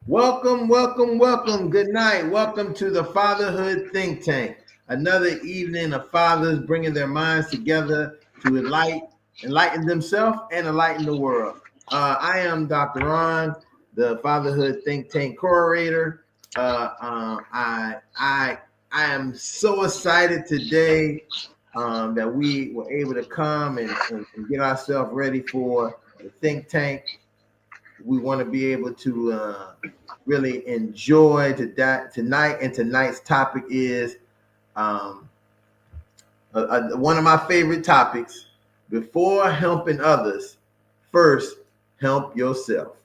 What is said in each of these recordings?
Welcome. Good night. Welcome to the Fatherhood Think Tank. Another evening of fathers bringing their minds together to enlighten themselves and enlighten the world. I am Dr. Ron, the Fatherhood Think Tank curator. I am so excited today that we were able to come and get ourselves ready for the think tank. We want to be able to really enjoy tonight. And tonight's topic is one of my favorite topics. Before helping others, first help yourself.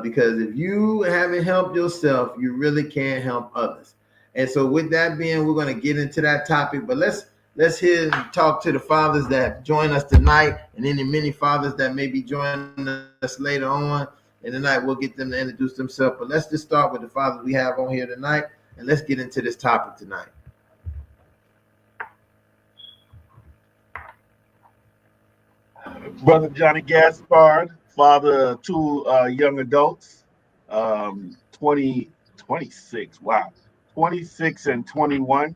Because if you haven't helped yourself, you really can't help others. And so with that being, we're going to get into that topic. But let's hear and talk to the fathers that join us tonight, and any many fathers that may be joining us later on. And tonight we'll get them to introduce themselves. But let's just start with the fathers we have on here tonight, and let's get into this topic tonight. Brother Johnny Gaspard, father of two young adults, 26, wow, 26 and 21.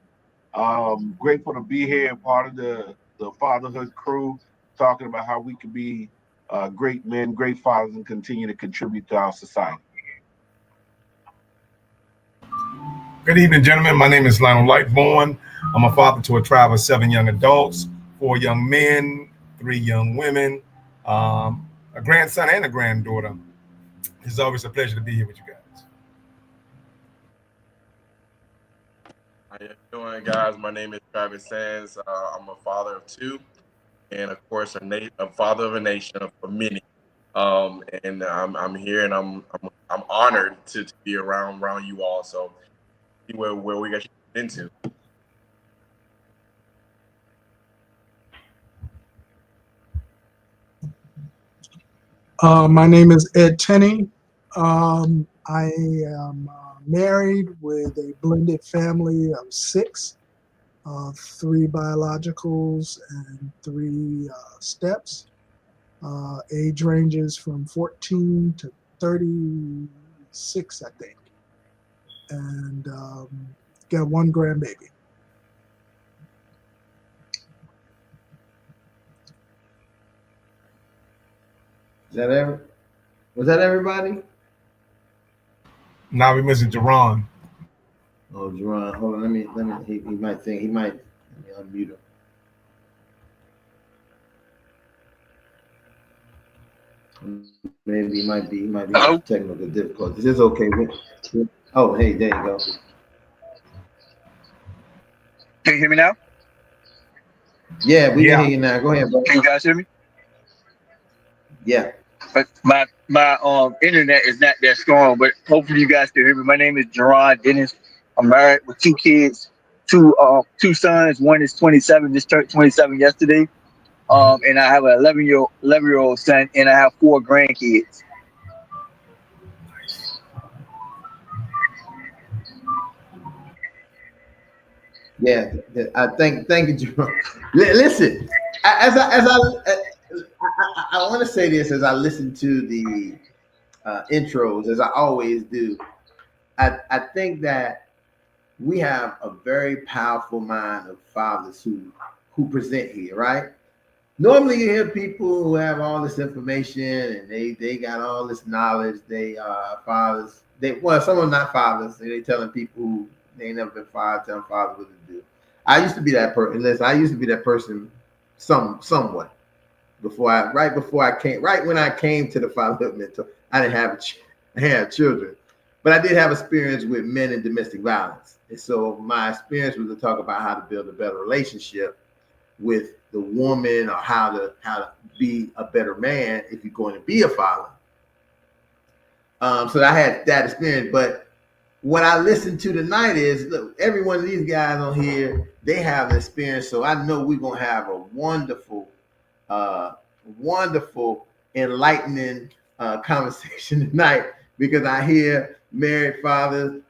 Grateful to be here and part of the fatherhood crew, talking about how we can be great men, great fathers, and continue to contribute to our society. Good evening, gentlemen. My name is Lionel Lightborn. I'm a father to a tribe of 7 young adults, 4 young men, 3 young women, a grandson and a granddaughter. It's always a pleasure to be here with you guys. How you doing, guys? My name is Travis Sands. I'm a father of 2, and of course, a father of a nation of many. And I'm here, and I'm honored to be around you all. So, see where we got into. My name is Ed Tenney. I am married with a blended family of 6, 3 biologicals and 3 steps. Age ranges from 14 to 36, I think. And got 1 grandbaby. Was that everybody? Now we're missing Jerron. Oh, Jerron, hold on. Let me. He might think he might. Let me unmute him. Maybe he might be having technical difficulties. It's okay. Oh, hey, there you go. Can you hear me now? Yeah, we can hear you now. Go ahead, bro. Can you guys hear me? Yeah. But my internet is not that strong, but hopefully you guys can hear me. My name is Jerron Dennis. I'm married with 2 kids, two sons. One is 27, just turned 27 yesterday. And I have an 11-year-old son, and I have 4 grandkids. Yeah, I thank you, Jerome. Listen, I want to say this as I listen to the intros, as I always do. I think that we have a very powerful mind of fathers who present here, right? Normally you hear people who have all this information and they got all this knowledge. They are fathers. Some are not fathers. They telling people who they ain't never been fathers, telling fathers what to do. I used to be that person. Listen, I used to be that person somewhat right when I came to the fatherhood mentor. I had children, but I did have experience with men and domestic violence. And so my experience was to talk about how to build a better relationship with the woman, or how to be a better man if you're going to be a father. So I had that experience. But what I listened to tonight is, look, every one of these guys on here, they have an experience. So I know we're gonna have a wonderful, enlightening conversation tonight, because I hear married fathers,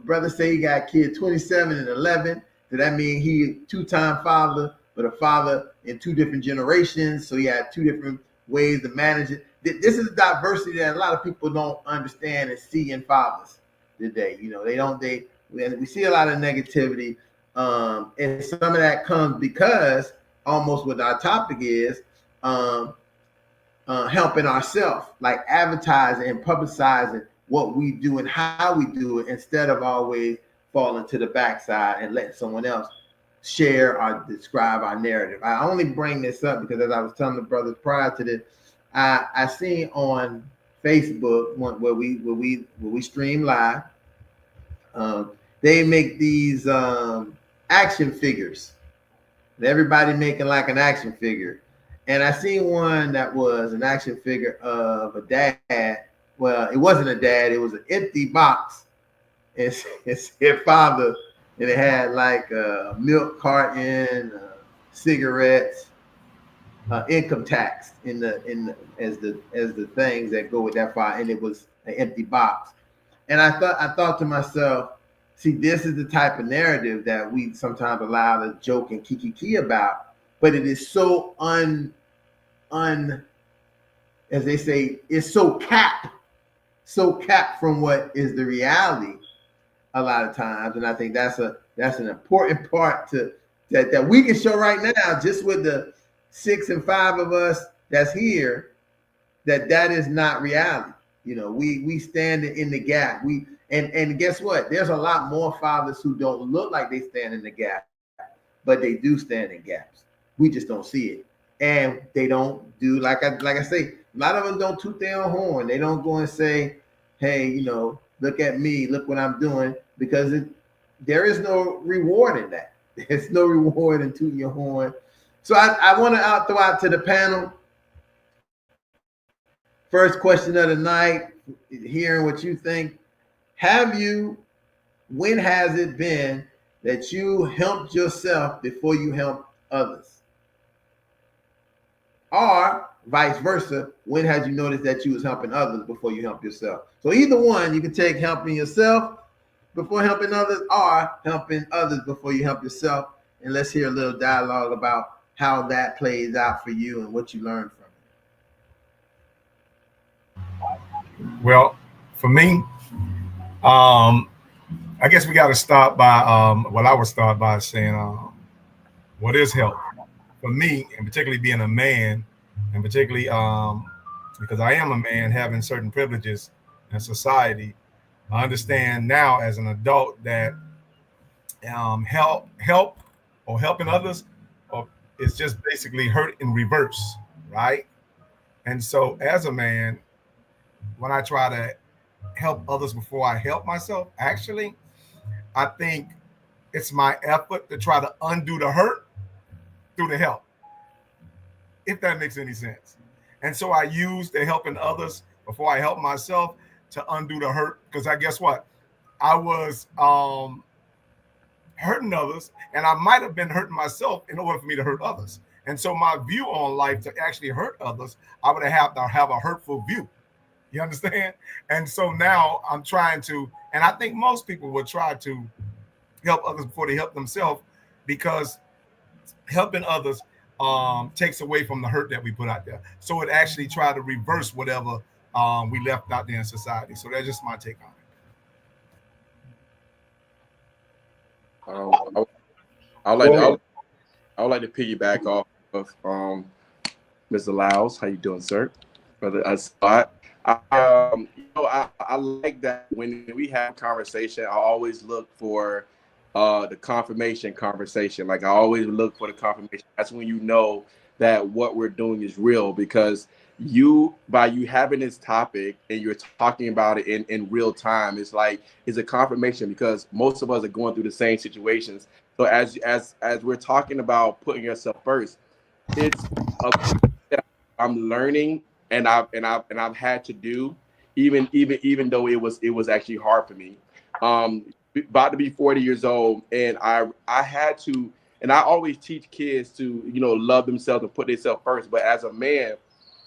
brother say he got kid 27 and 11. So that means he 2-time father, but a father in 2 different generations. So he had 2 different ways to manage it. this is diversity that a lot of people don't understand and see in fathers today. You know, we see a lot of negativity, and some of that comes because almost what our topic is. Helping ourselves, like advertising and publicizing what we do and how we do it, instead of always falling to the backside and letting someone else share or describe our narrative. I only bring this up because, as I was telling the brothers prior to this, I seen on Facebook where we stream live. They make these action figures. Everybody making like an action figure. And I seen one that was an action figure of a dad. Well, it wasn't a dad. It was an empty box. It said father, and it had like a milk carton, cigarettes, income tax as the things that go with that file. And it was an empty box. And I thought to myself, see, this is the type of narrative that we sometimes allow to joke and kiki about. But it is so as they say, it's so capped from what is the reality a lot of times. And I think that's an important part that we can show right now, just with the 6 and 5 of us that's here, that is not reality. You know, we stand in the gap. And guess what? There's a lot more fathers who don't look like they stand in the gap, but they do stand in gaps. We just don't see it. And they don't do, like I say, a lot of them don't toot their own horn. They don't go and say, hey, you know, look at me, look what I'm doing, because there is no reward in that. There's no reward in tooting your horn. So I want to throw out to the panel. First question of the night, hearing what you think. When has it been that you helped yourself before you helped others? Or vice versa, when had you noticed that you was helping others before you helped yourself? So either one, you can take helping yourself before helping others, or helping others before you help yourself. And let's hear a little dialogue about how that plays out for you and what you learned from it. Well, for me, I guess we got to start by I would start by saying, what is help? For me, and particularly being a man, and particularly because I am a man having certain privileges in society, I understand now as an adult that help or helping others is just basically hurt in reverse, right? And so as a man, when I try to help others before I help myself, actually, I think it's my effort to try to undo the hurt through the help, if that makes any sense. And so I use the helping others before I help myself to undo the hurt, because I guess what? I was hurting others, and I might have been hurting myself in order for me to hurt others. And so my view on life, to actually hurt others, I would have to have a hurtful view. You understand? And so now I'm trying to, and I think most people would try to help others before they help themselves, because helping others takes away from the hurt that we put out there. So it actually try to reverse whatever we left out there in society. So that's just my take on it. I would like to piggyback off of Mr. Lyles. How you doing, sir? Brother Spot. I like that when we have conversation, I always look for the confirmation conversation. Like I always look for the confirmation. That's when you know that what we're doing is real, because by you having this topic and you're talking about it in real time, it's a confirmation, because most of us are going through the same situations. So as we're talking about putting yourself first, it's I'm learning and I've had to do, even though it was actually hard for me. About to be 40 years old, and I had to, and I always teach kids to, love themselves and put themselves first. But as a man,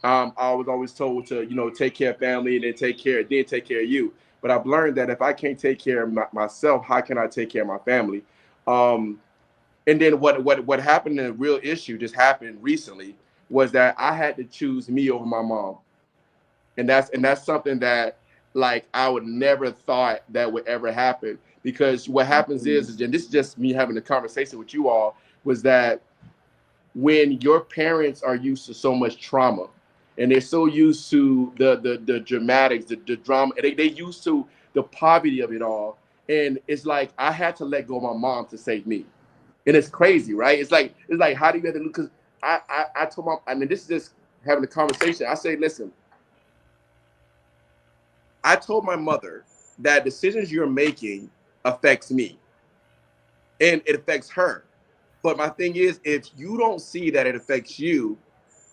I was always told to, take care of family and then take care of you. But I've learned that if I can't take care of myself, how can I take care of my family? And then what happened, in a real issue just happened recently, was that I had to choose me over my mom. And that's something that like I would never thought that would ever happen. Because what happens is, and this is just me having a conversation with you all, was that when your parents are used to so much trauma and they're so used to the dramatics, the drama, and they used to the poverty of it all. And it's like I had to let go of my mom to save me. And it's crazy, right? It's like how do you have to look? Because I told my, I mean, this is just having a conversation. I say, listen, I told my mother that decisions you're making affects me and it affects her. But my thing is, if you don't see that it affects you,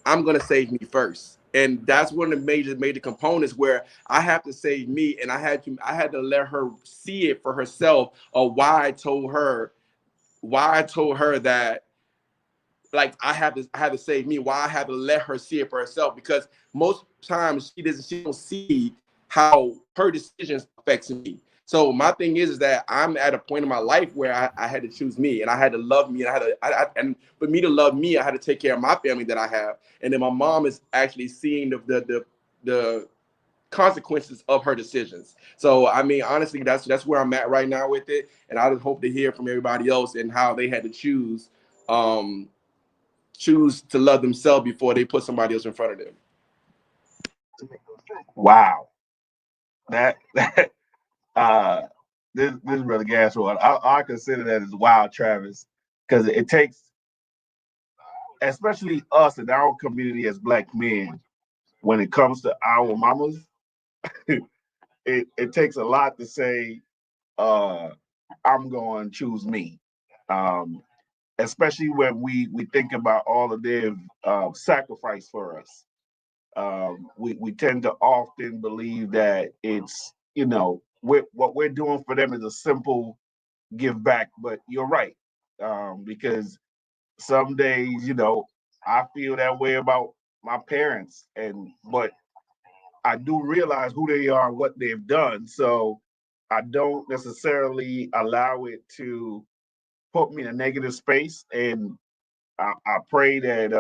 I'm gonna save me first. And that's one of the major components where I have to save me, and I had to let her see it for herself of why I told her that like I have to save me, why I have to let her see it for herself, because most times she don't see how her decisions affects me. So my thing is that I'm at a point in my life where I had to choose me, and I had to love me, and and for me to love me, I had to take care of my family that I have, and then my mom is actually seeing the consequences of her decisions. So I mean, honestly, that's where I'm at right now with it, and I just hope to hear from everybody else and how they had to um, choose to love themselves before they put somebody else in front of them. Wow. That uh this brother Gasworld, I consider that as wild, Travis, because it takes, especially us in our community as black men, when it comes to our mamas, it takes a lot to say, uh, I'm going to choose me. Um, Especially when we think about all of their sacrifice for us. We tend to often believe that it's, what we're doing for them is a simple give back, but you're right. Because some days, I feel that way about my parents, but I do realize who they are and what they've done. So I don't necessarily allow it to put me in a negative space. And I pray that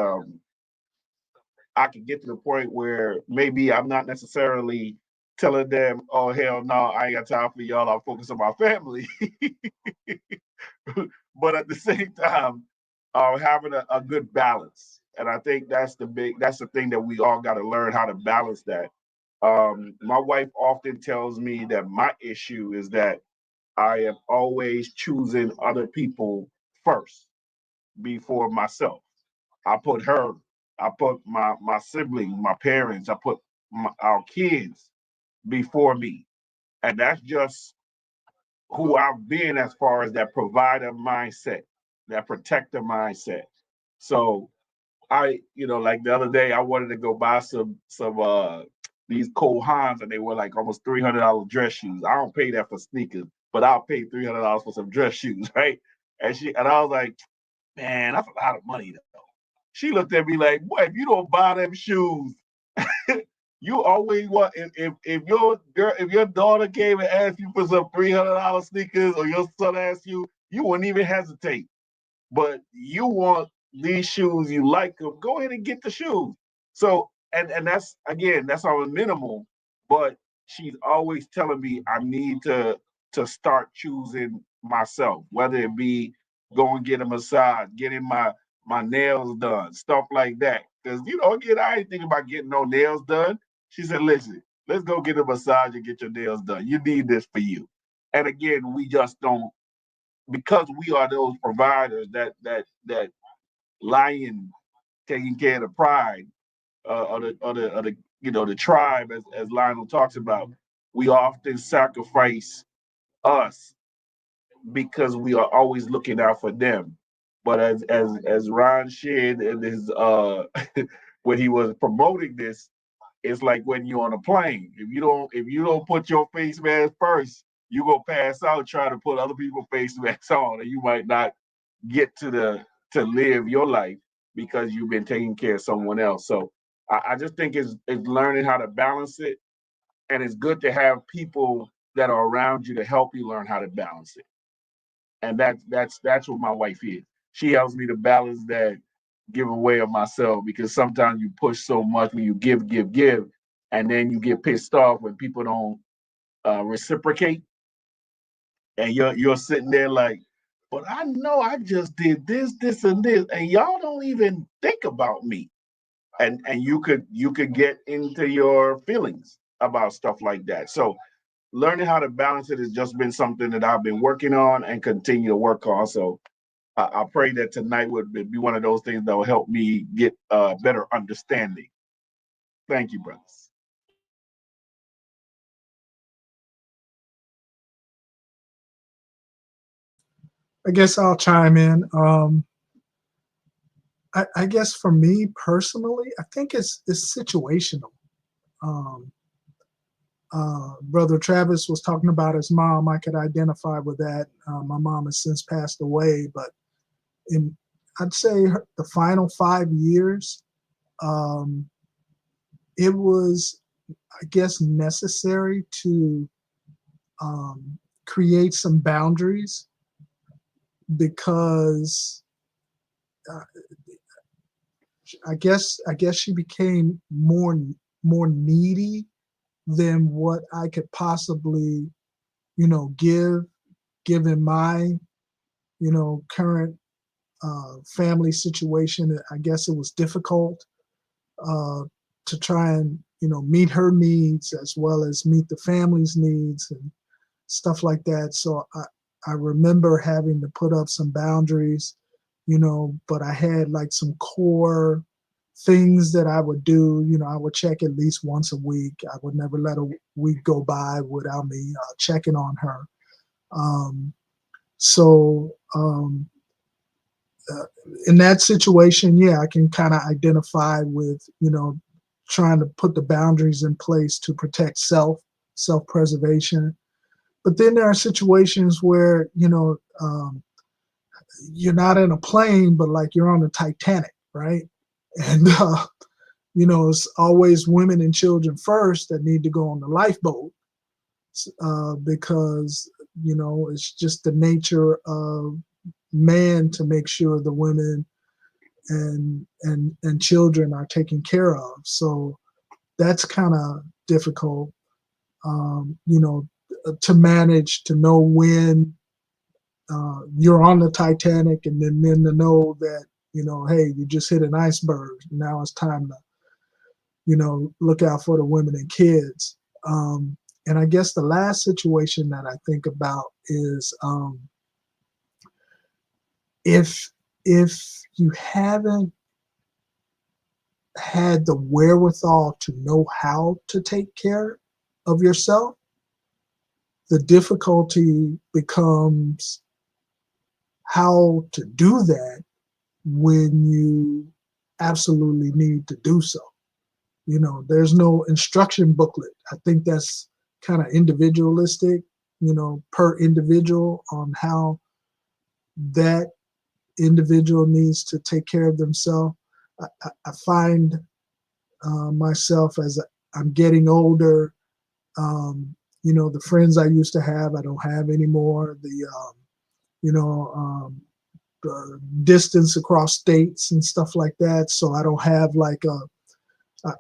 I can get to the point where maybe I'm not necessarily telling them, oh, hell no, I ain't got time for y'all. I'll focus on my family. But at the same time, having a good balance. And I think that's the thing that we all got to learn how to balance that. My wife often tells me that my issue is that I am always choosing other people first before myself. I put her, I put my siblings, my parents, I put our kids before me. And that's just who I've been as far as that provider mindset, that protector mindset. So like the other day, I wanted to go buy some these Cole Haans, and they were like almost $300 dress shoes. I don't pay that for sneakers, but I'll pay $300 for some dress shoes, right? And I was like, man, that's a lot of money though. She looked at me like, boy, if you don't buy them shoes, you always want if your girl, if your daughter came and asked you for some $300 sneakers, or your son asked you, you wouldn't even hesitate. But you want these shoes, you like them, go ahead and get the shoes. So and that's, again, that's on a minimal, but she's always telling me I need to start choosing myself, whether it be going get a massage, getting my nails done, stuff like that. Because again, I ain't thinking about getting no nails done. She said, listen, let's go get a massage and get your nails done. You need this for you. And again, we just don't, because we are those providers, that lion taking care of the pride, the tribe, as Lionel talks about. We often sacrifice us because we are always looking out for them. But as Ron shared in his when he was promoting this, it's like when you're on a plane. If you don't put your face mask first, you gonna pass out trying to put other people's face masks on, and you might not get to live your life because you've been taking care of someone else. So I just think it's learning how to balance it, and it's good to have people that are around you to help you learn how to balance it. And that's what my wife is. She helps me to balance that giveaway of myself, because sometimes you push so much when you give, and then you get pissed off when people don't reciprocate, and you're sitting there like, but I know I just did this, and this, and y'all don't even think about me. And you could get into your feelings about stuff like that. So learning how to balance it has just been something that I've been working on and continue to work on. So I pray that tonight would be one of those things that will help me get a better understanding. Thank you, brothers. I guess I'll chime in. I guess for me personally, I think it's situational. Um, Brother Travis was talking about his mom. I could identify with that. My mom has since passed away, but I'd say the final 5 years, um, it was, I guess, necessary to create some boundaries because I guess she became more needy than what I could possibly, given my, current family situation. I guess it was difficult to try and, meet her needs as well as meet the family's needs and stuff like that. So I remember having to put up some boundaries, but I had like some core things that I would do. I would check at least once a week. I would never let a week go by without me checking on her. So in that situation, yeah, I can kind of identify with, trying to put the boundaries in place to protect self-preservation. But then there are situations where, you're not in a plane, but like you're on the Titanic, right? And, it's always women and children first that need to go on the lifeboat because, it's just the nature of man to make sure the women and children are taken care of. So that's kind of difficult, to manage, to know when you're on the Titanic, and then to know that, hey, you just hit an iceberg. Now it's time to, look out for the women and kids. And I guess the last situation that I think about is if you haven't had the wherewithal to know how to take care of yourself, the difficulty becomes how to do that when you absolutely need to do so. There's no instruction booklet. I think that's kind of individualistic, per individual on how that individual needs to take care of themselves. I find myself as I'm getting older, the friends I used to have, I don't have anymore. The distance across states and stuff like that. So I don't have like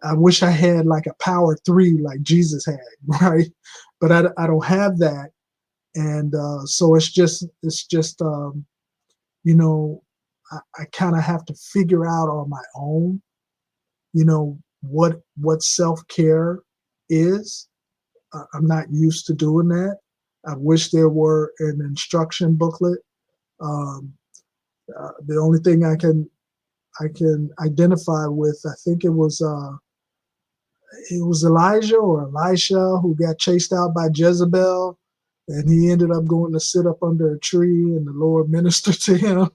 I wish I had like a power 3 like Jesus had, right? But I don't have that. And so it's just I kind of have to figure out on my own, what self-care is. I'm not used to doing that. I wish there were an instruction booklet. The only thing I can identify with, I think it was Elijah or Elisha who got chased out by Jezebel, and he ended up going to sit up under a tree, and the Lord ministered to him,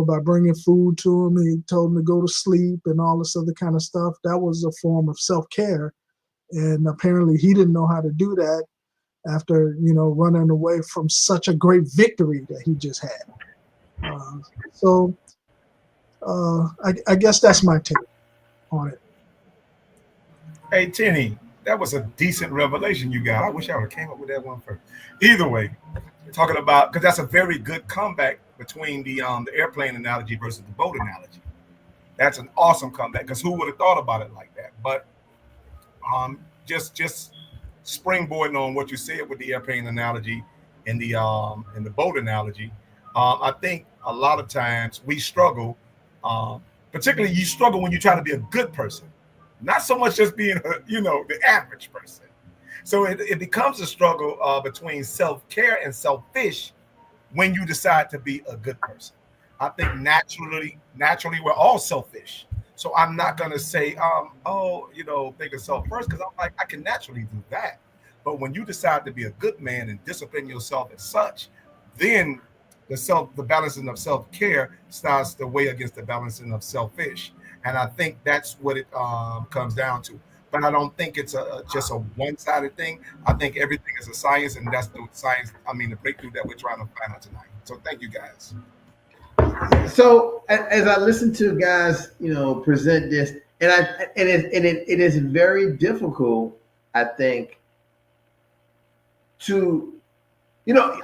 by bringing food to him. He told him to go to sleep and all this other kind of stuff. That was a form of self-care. And apparently he didn't know how to do that after, running away from such a great victory that he just had. So I guess that's my take on it. Hey, Tenny, that was a decent revelation you got. I wish I would have came up with that one first. Either way, talking about, because that's a very good comeback between the airplane analogy versus the boat analogy. That's an awesome comeback, because who would have thought about it like that? But Just springboarding on what you said with the airplane analogy and the boat analogy. I think a lot of times we struggle, particularly you struggle when you try to be a good person, not so much just being the average person. So it becomes a struggle between self-care and selfish when you decide to be a good person. I think naturally we're all selfish. So I'm not gonna say, think of self first, because I'm like, I can naturally do that. But when you decide to be a good man and discipline yourself as such, then the balancing of self-care starts to weigh against the balancing of selfish. And I think that's what it comes down to. But I don't think it's just a one-sided thing. I think everything is a science, and that's the science. I mean, the breakthrough that we're trying to find out tonight. So thank you, guys. So as I listen to guys, present this, it is very difficult, I think, to,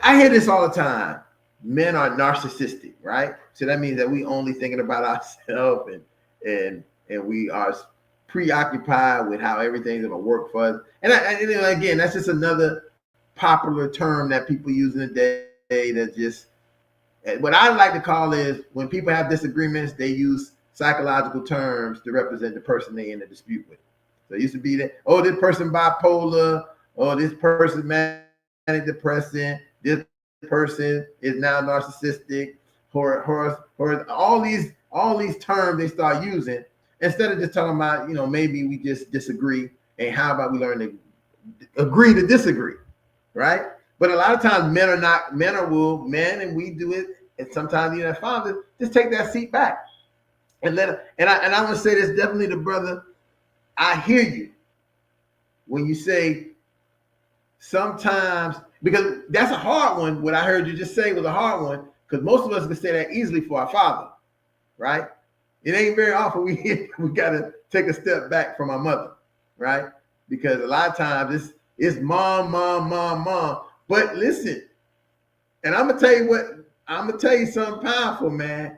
I hear this all the time. Men are narcissistic, right? So that means that we only thinking about ourselves, and we are preoccupied with how everything's going to work for us. And again, that's just another popular term that people use in the day that just, what I like to call is, when people have disagreements, they use psychological terms to represent the person they're in a dispute with. So it used to be that, oh, this person bipolar, or this person manic depressant, this person is now narcissistic, or all these terms they start using, instead of just talking about, maybe we just disagree, and how about we learn to agree to disagree, right? But a lot of times men and we do it, and sometimes even as fathers, just take that seat back and let it. And I want to say this definitely to brother. I hear you when you say sometimes, because that's a hard one. What I heard you just say was a hard one, because most of us can say that easily for our father, right? It ain't very often we got to take a step back from our mother, right? Because a lot of times it's mom. But listen, and I'm gonna tell you something powerful, man.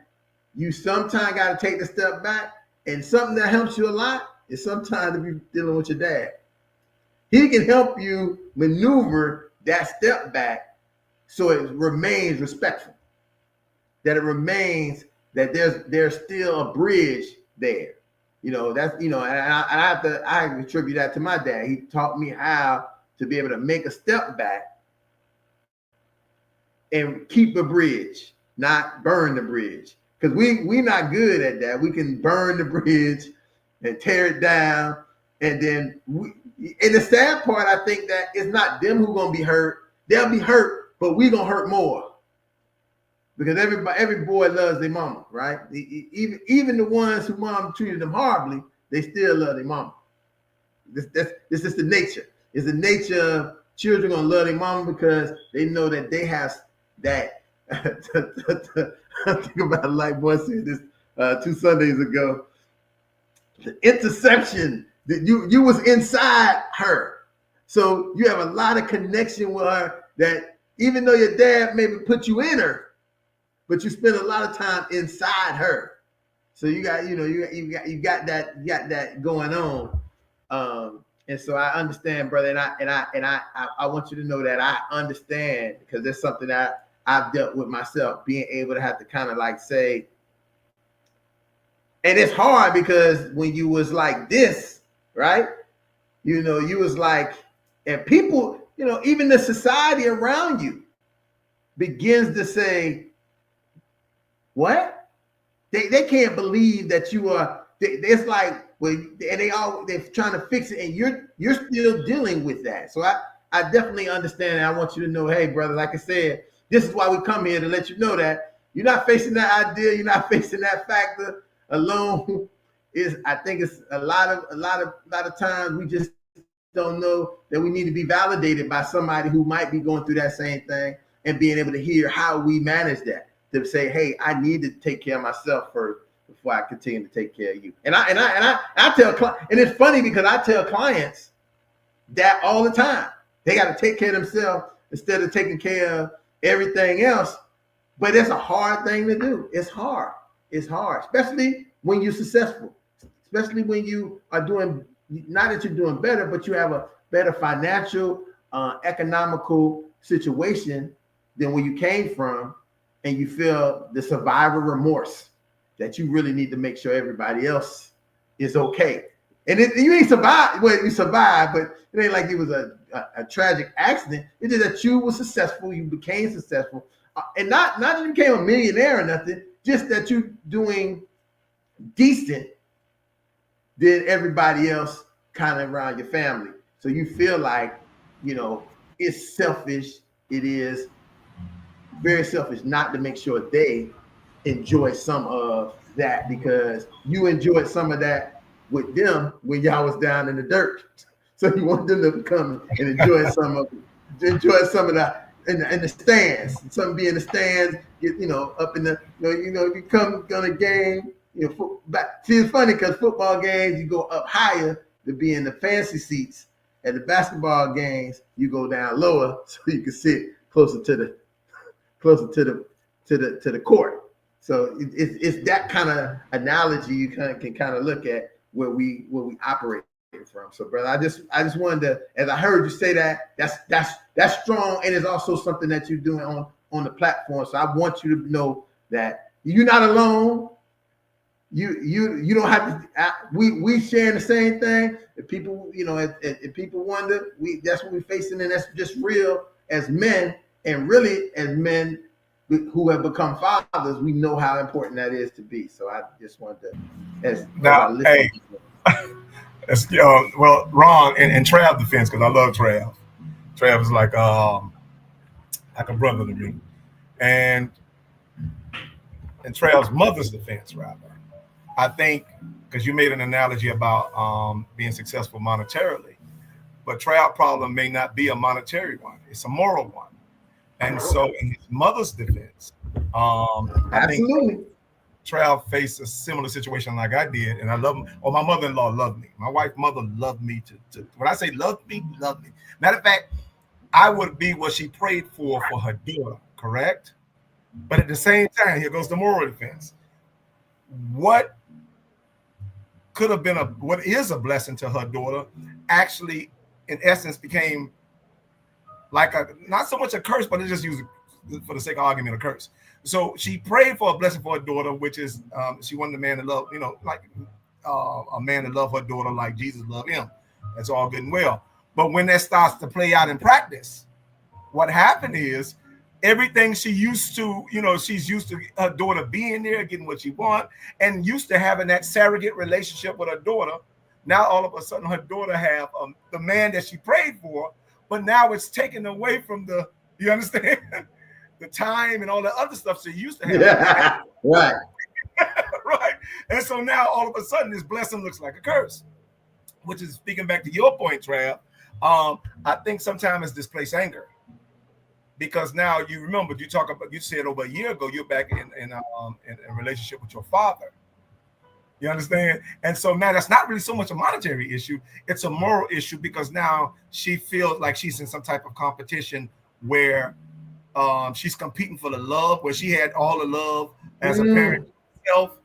You sometimes got to take the step back, and something that helps you a lot is sometimes to be dealing with your dad. He can help you maneuver that step back so it remains respectful, that it remains that there's still a bridge there. That's, and I attribute that to my dad. He taught me how to be able to make a step back and keep a bridge, not burn the bridge. Because we not good at that. We can burn the bridge and tear it down. And then and the sad part, I think, that it's not them who gonna be hurt. They'll be hurt, but we gonna hurt more. Because every boy loves their mama, right? Even the ones who mom treated them horribly, they still love their mama. This is the nature. It's the nature of children gonna love their mama, because they know that they have that. I think about it, like boy said this 2 Sundays ago. The interception that you was inside her, so you have a lot of connection with her. That even though your dad maybe put you in her, but you spend a lot of time inside her. So you got that going on. And so I understand, brother, and I want you to know that I understand, because there's something that I've dealt with myself, being able to have to kind of like say, and it's hard because when you was like this, right? You was like, and people, even the society around you begins to say, what? They can't believe that you are. It's like, well, and they're trying to fix it, and you're still dealing with that. So I definitely understand, and I want you to know, hey, brother, like I said, this is why we come here, to let you know that you're not facing that idea, you're not facing that factor alone. I think it's a lot of times we just don't know that we need to be validated by somebody who might be going through that same thing, and being able to hear how we manage that. To say, hey, I need to take care of myself first before I continue to take care of you. And I tell clients, and it's funny because I tell clients that all the time. They got to take care of themselves instead of taking care of everything else. But it's a hard thing to do. It's hard, especially when you're successful, especially when you are doing not that you're doing better, but you have a better financial, economical situation than where you came from, and you feel the survivor remorse that you really need to make sure everybody else is okay. And you ain't survived. Well, you survived, but it ain't like it was a tragic accident. It's just that you were successful. You became successful, and not that you became a millionaire or nothing. Just that you doing decent than everybody else kind of around your family. So you feel like, it's selfish. It is very selfish not to make sure they enjoy some of that, because you enjoyed some of that with them when y'all was down in the dirt. So you want them to come and enjoy some of that in the stands. Some be in the stands, up in the, you come on a game, see, it's funny because football games, you go up higher to be in the fancy seats. At the basketball games, you go down lower so you can sit closer to the court. So it's that kind of analogy you can kind of look at where we operate from. So, brother, I just wanted to, as I heard you say that's strong, and it's also something that you're doing on the platform. So I want you to know that you're not alone. You don't have to. We sharing the same thing. If people, if people wonder, that's what we're facing, and that's just real as men, and really as men who have become fathers, we know how important that is to be. So I just wanted to, as I listen. Hey, well, Ron and Trav defense, because I love Trav. Trav is like a brother to me, and Trav's mother's defense, rather. I think, because you made an analogy about being successful monetarily, but Trav's problem may not be a monetary one; it's a moral one. And so, in his mother's defense, I think Trav faced a similar situation like I did, and I love him. Oh, my mother-in-law loved me. My wife's mother loved me to. When I say loved me, loved me. Matter of fact, I would be what she prayed for her daughter. Correct? But at the same time, here goes the moral defense. What could have been what is a blessing to her daughter, actually, in essence, became like not so much a curse, but it just used for the sake of argument a curse. So she prayed for a blessing for her daughter, which is she wanted a man to love, like a man to love her daughter like Jesus loved him. That's all good and well. But when that starts to play out in practice, what happened is everything she used to, she's used to her daughter being there, getting what she wants, and used to having that surrogate relationship with her daughter. Now all of a sudden her daughter have the man that she prayed for, but now it's taken away from you understand, the time and all the other stuff she used to have. Yeah, right. Right. And so now all of a sudden this blessing looks like a curse, which is speaking back to your point, Trav. I think sometimes it's displaced anger. Because now you remember, you said over a year ago, you're back in a relationship with your father. You understand? And so now that's not really so much a monetary issue. It's a moral issue, because now she feels like she's in some type of competition where she's competing for the love, where she had all the love as a parent herself.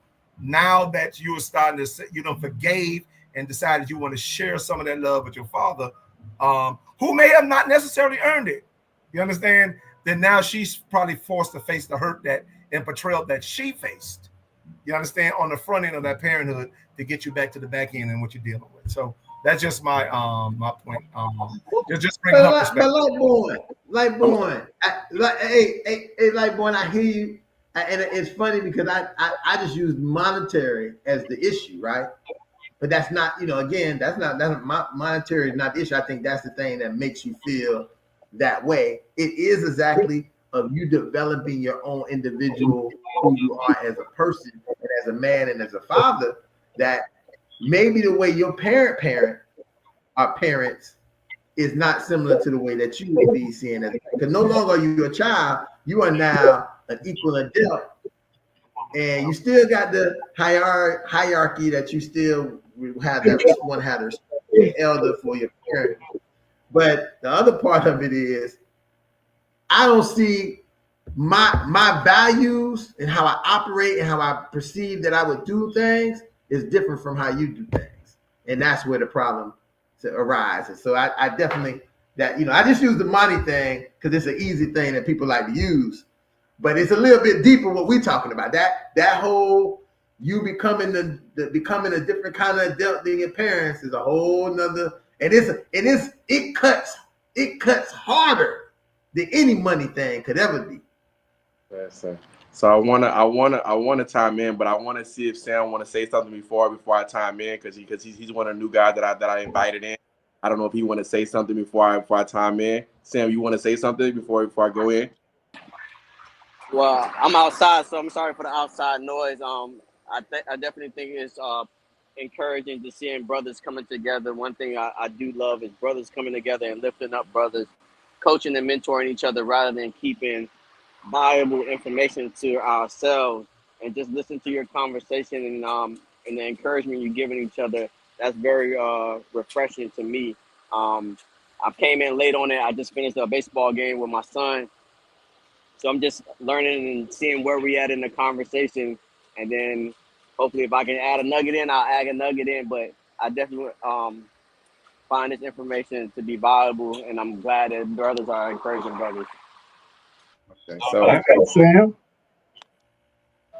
Now that you're starting to say, forgave and decided you want to share some of that love with your father, who may have not necessarily earned it. You understand? Then now she's probably forced to face the hurt and betrayal that she faced. You understand? On the front end of that parenthood to get you back to the back end and what you're dealing with. So that's just my my point. Just bring up perspective. Lightborn, Lightborn, I hear you, and it's funny because I just use monetary as the issue, right? But that's not, again, that's monetary is not the issue. I think that's the thing that makes you feel that way. It is exactly of you developing your own individual, who you are as a person and as a man and as a father, that maybe the way your parents is not similar to the way that you would be seeing it. Because no longer are you a child, you are now an equal adult. And you still got the hierarchy that you still have, that one had to respect your elder for your parent. But the other part of it is, I don't see my values and how I operate and how I perceive that I would do things is different from how you do things. and that's where the problem arises. So I definitely that I just use the money thing because it's an easy thing that people like to use, but it's a little bit deeper what we're talking about. That whole you becoming becoming a different kind of adult than your parents is a whole nother, and it cuts harder than any money thing could ever be. Yes, sir. So I wanna chime in, but I want to see if Sam want to say something before I chime in because he's one of the new guys that I invited in. I don't know if he want to say something before I chime in. Sam, you want to say something before I go in? Well, I'm outside, so I'm sorry for the outside noise. I definitely think it's encouraging to seeing brothers coming together. One thing I do love is brothers coming together and lifting up brothers, coaching and mentoring each other rather than keeping valuable information to ourselves, and just listen to your conversation and the encouragement you're giving each other. That's very refreshing to me. I came in late on it. I just finished a baseball game with my son, so I'm just learning and seeing where we at in the conversation, and then hopefully if I can add a nugget in, I'll add a nugget in. But I definitely find this information to be valuable, and I'm glad that brothers are encouraging brothers. Okay, Sam.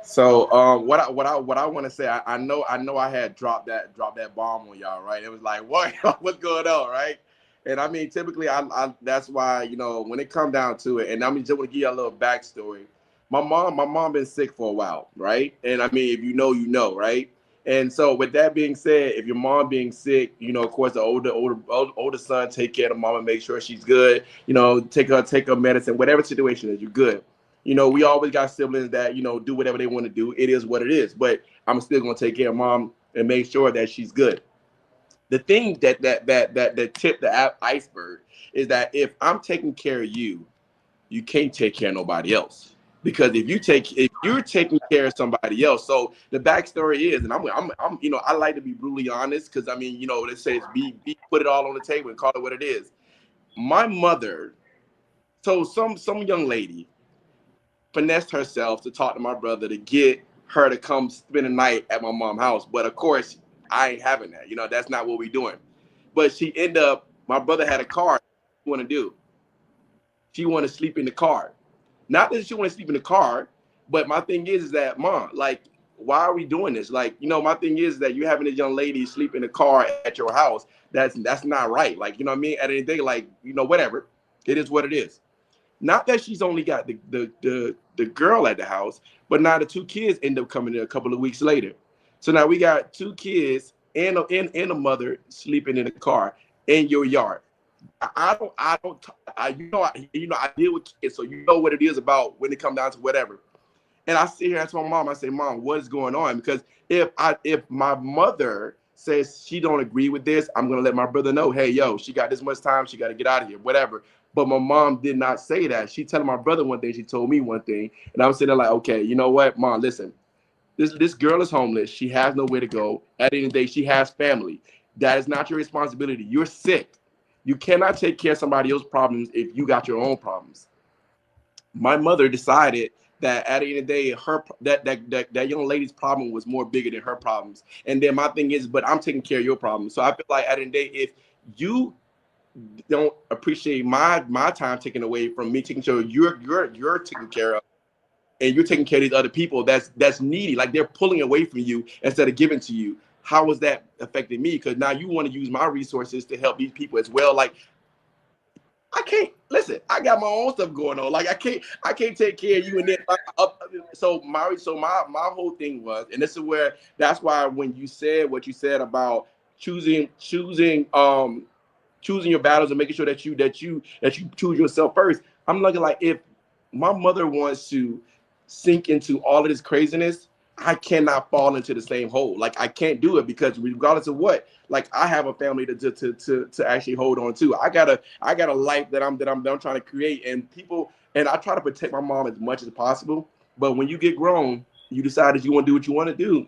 so what I want to say, I know I had dropped that bomb on y'all, right? It was like, what what's going on, right? And I mean, typically, I that's why when it come down to it, and I mean, just want to give you a little backstory. My mom been sick for a while, right? And I mean, if you know, right? And so, with that being said, if your mom being sick, of course, the older son take care of the mom and make sure she's good. Take her medicine, whatever situation is, you're good. We always got siblings that do whatever they want to do. It is what it is. But I'm still gonna take care of mom and make sure that she's good. The thing that tip the iceberg is that if I'm taking care of you, you can't take care of nobody else. Because if you're taking care of somebody else, so the backstory is, and I'm I like to be brutally honest because I mean, let's say it's be put it all on the table and call it what it is. My mother, so some young lady finessed herself to talk to my brother to get her to come spend a night at my mom's house. But of course, I ain't having that. That's not what we're doing. But she ended up, my brother had a car. She want to do? She want to sleep in the car. Not that she want to sleep in the car, but my thing is that, mom, like, why are we doing this? Like, my thing is that you having this young lady sleep in the car at your house. That's not right. Like, what I mean? At any day, like, whatever. It is what it is. Not that she's only got the girl at the house, but now the two kids end up coming in a couple of weeks later. So now we got two kids and a mother sleeping in the car in your yard. I deal with kids, so you know what it is about when it comes down to whatever. And I sit here and tell my mom, I say, Mom, what is going on? Because if my mother says she don't agree with this, I'm gonna let my brother know, hey, yo, she got this much time, she got to get out of here, whatever. But my mom did not say that. She telling my brother one thing, she told me one thing, and I'm sitting there like, okay, you know what, Mom, listen, this girl is homeless, she has nowhere to go. At the end of the day, she has family. That is not your responsibility. You're sick. You cannot take care of somebody else's problems if you got your own problems. My mother decided that at the end of the day, that young lady's problem was more bigger than her problems. And then my thing is, but I'm taking care of your problems. So I feel like at the end of the day, if you don't appreciate my time taken away from me taking care of you're taken care of, and you're taking care of these other people that's needy, like they're pulling away from you instead of giving to you. How is that affecting me? Because now you want to use my resources to help these people as well. Like, I can't listen. I got my own stuff going on. Like I can't take care of you. And then so my whole thing was, and this is where that's why when you said what you said about choosing your battles and making sure that you choose yourself first. I'm looking like, if my mother wants to sink into all of this craziness, I cannot fall into the same hole. Like I can't do it because regardless of what, like I have a family to actually hold on to. I got a life that I'm trying to create, and I try to protect my mom as much as possible. But when you get grown, you decide that you want to do what you want to do.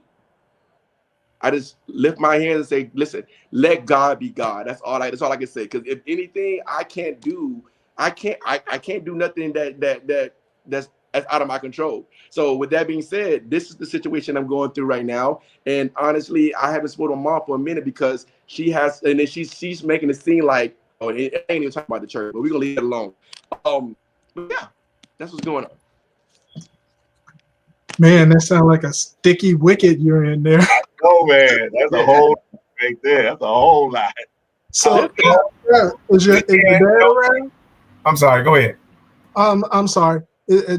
I just lift my hands and say, listen, let God be God. That's all I can say. Because if anything, I can't do nothing that's that's out of my control. So with that being said, this is the situation I'm going through right now. And honestly, I haven't spoken to mom for a minute because she has, and then she's making it seem like, oh, it ain't even talking about the church, but we're gonna leave it alone. But yeah, that's what's going on. Man, that sounds like a sticky wicket you're in there. Oh man, that's a whole right there. That's a whole lot. So, is your dad around? I'm sorry. Go ahead. I'm sorry.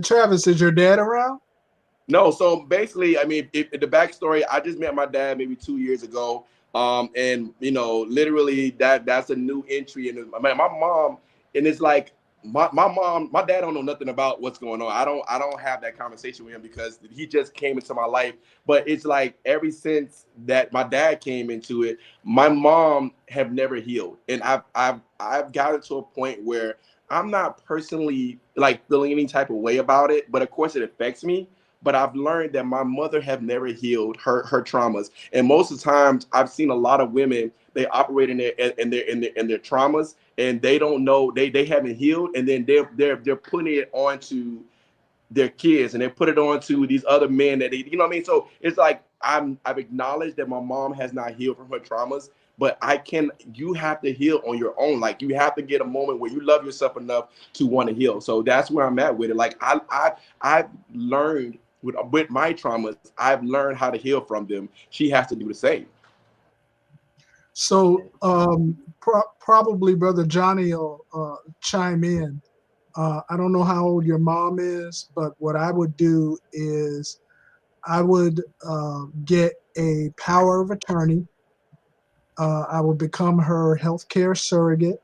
Travis, is your dad around? No, so basically, I mean, the backstory, I just met my dad maybe 2 years ago. And you know, literally that's a new entry. And my mom, and it's like my dad don't know nothing about what's going on. I don't have that conversation with him because he just came into my life. But it's like ever since that my dad came into it, my mom have never healed. And I've gotten to a point where I'm not personally like feeling any type of way about it, but of course it affects me. But I've learned that my mother have never healed her traumas, and most of the times I've seen a lot of women, they operate in their traumas, and they don't know, they haven't healed, and then they're putting it onto their kids, and they put it on to these other men that they, you know what I mean? So it's like I've acknowledged that my mom has not healed from her traumas, but you have to heal on your own. Like you have to get a moment where you love yourself enough to want to heal. So that's where I'm at with it. Like I've learned with my traumas, I've learned how to heal from them. She has to do the same. So, probably Brother Johnny will chime in. I don't know how old your mom is, but what I would do is I would get a power of attorney. I would become her healthcare surrogate.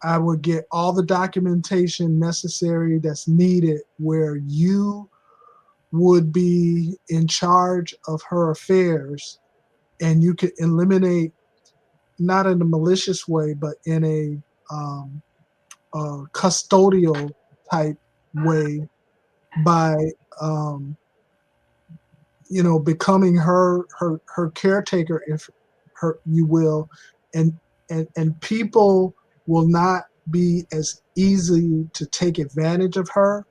I would get all the documentation necessary that's needed where you would be in charge of her affairs, and you could eliminate, not in a malicious way, but in a custodial type way by becoming her caretaker, if you will, and and people will not be as easy to take advantage of her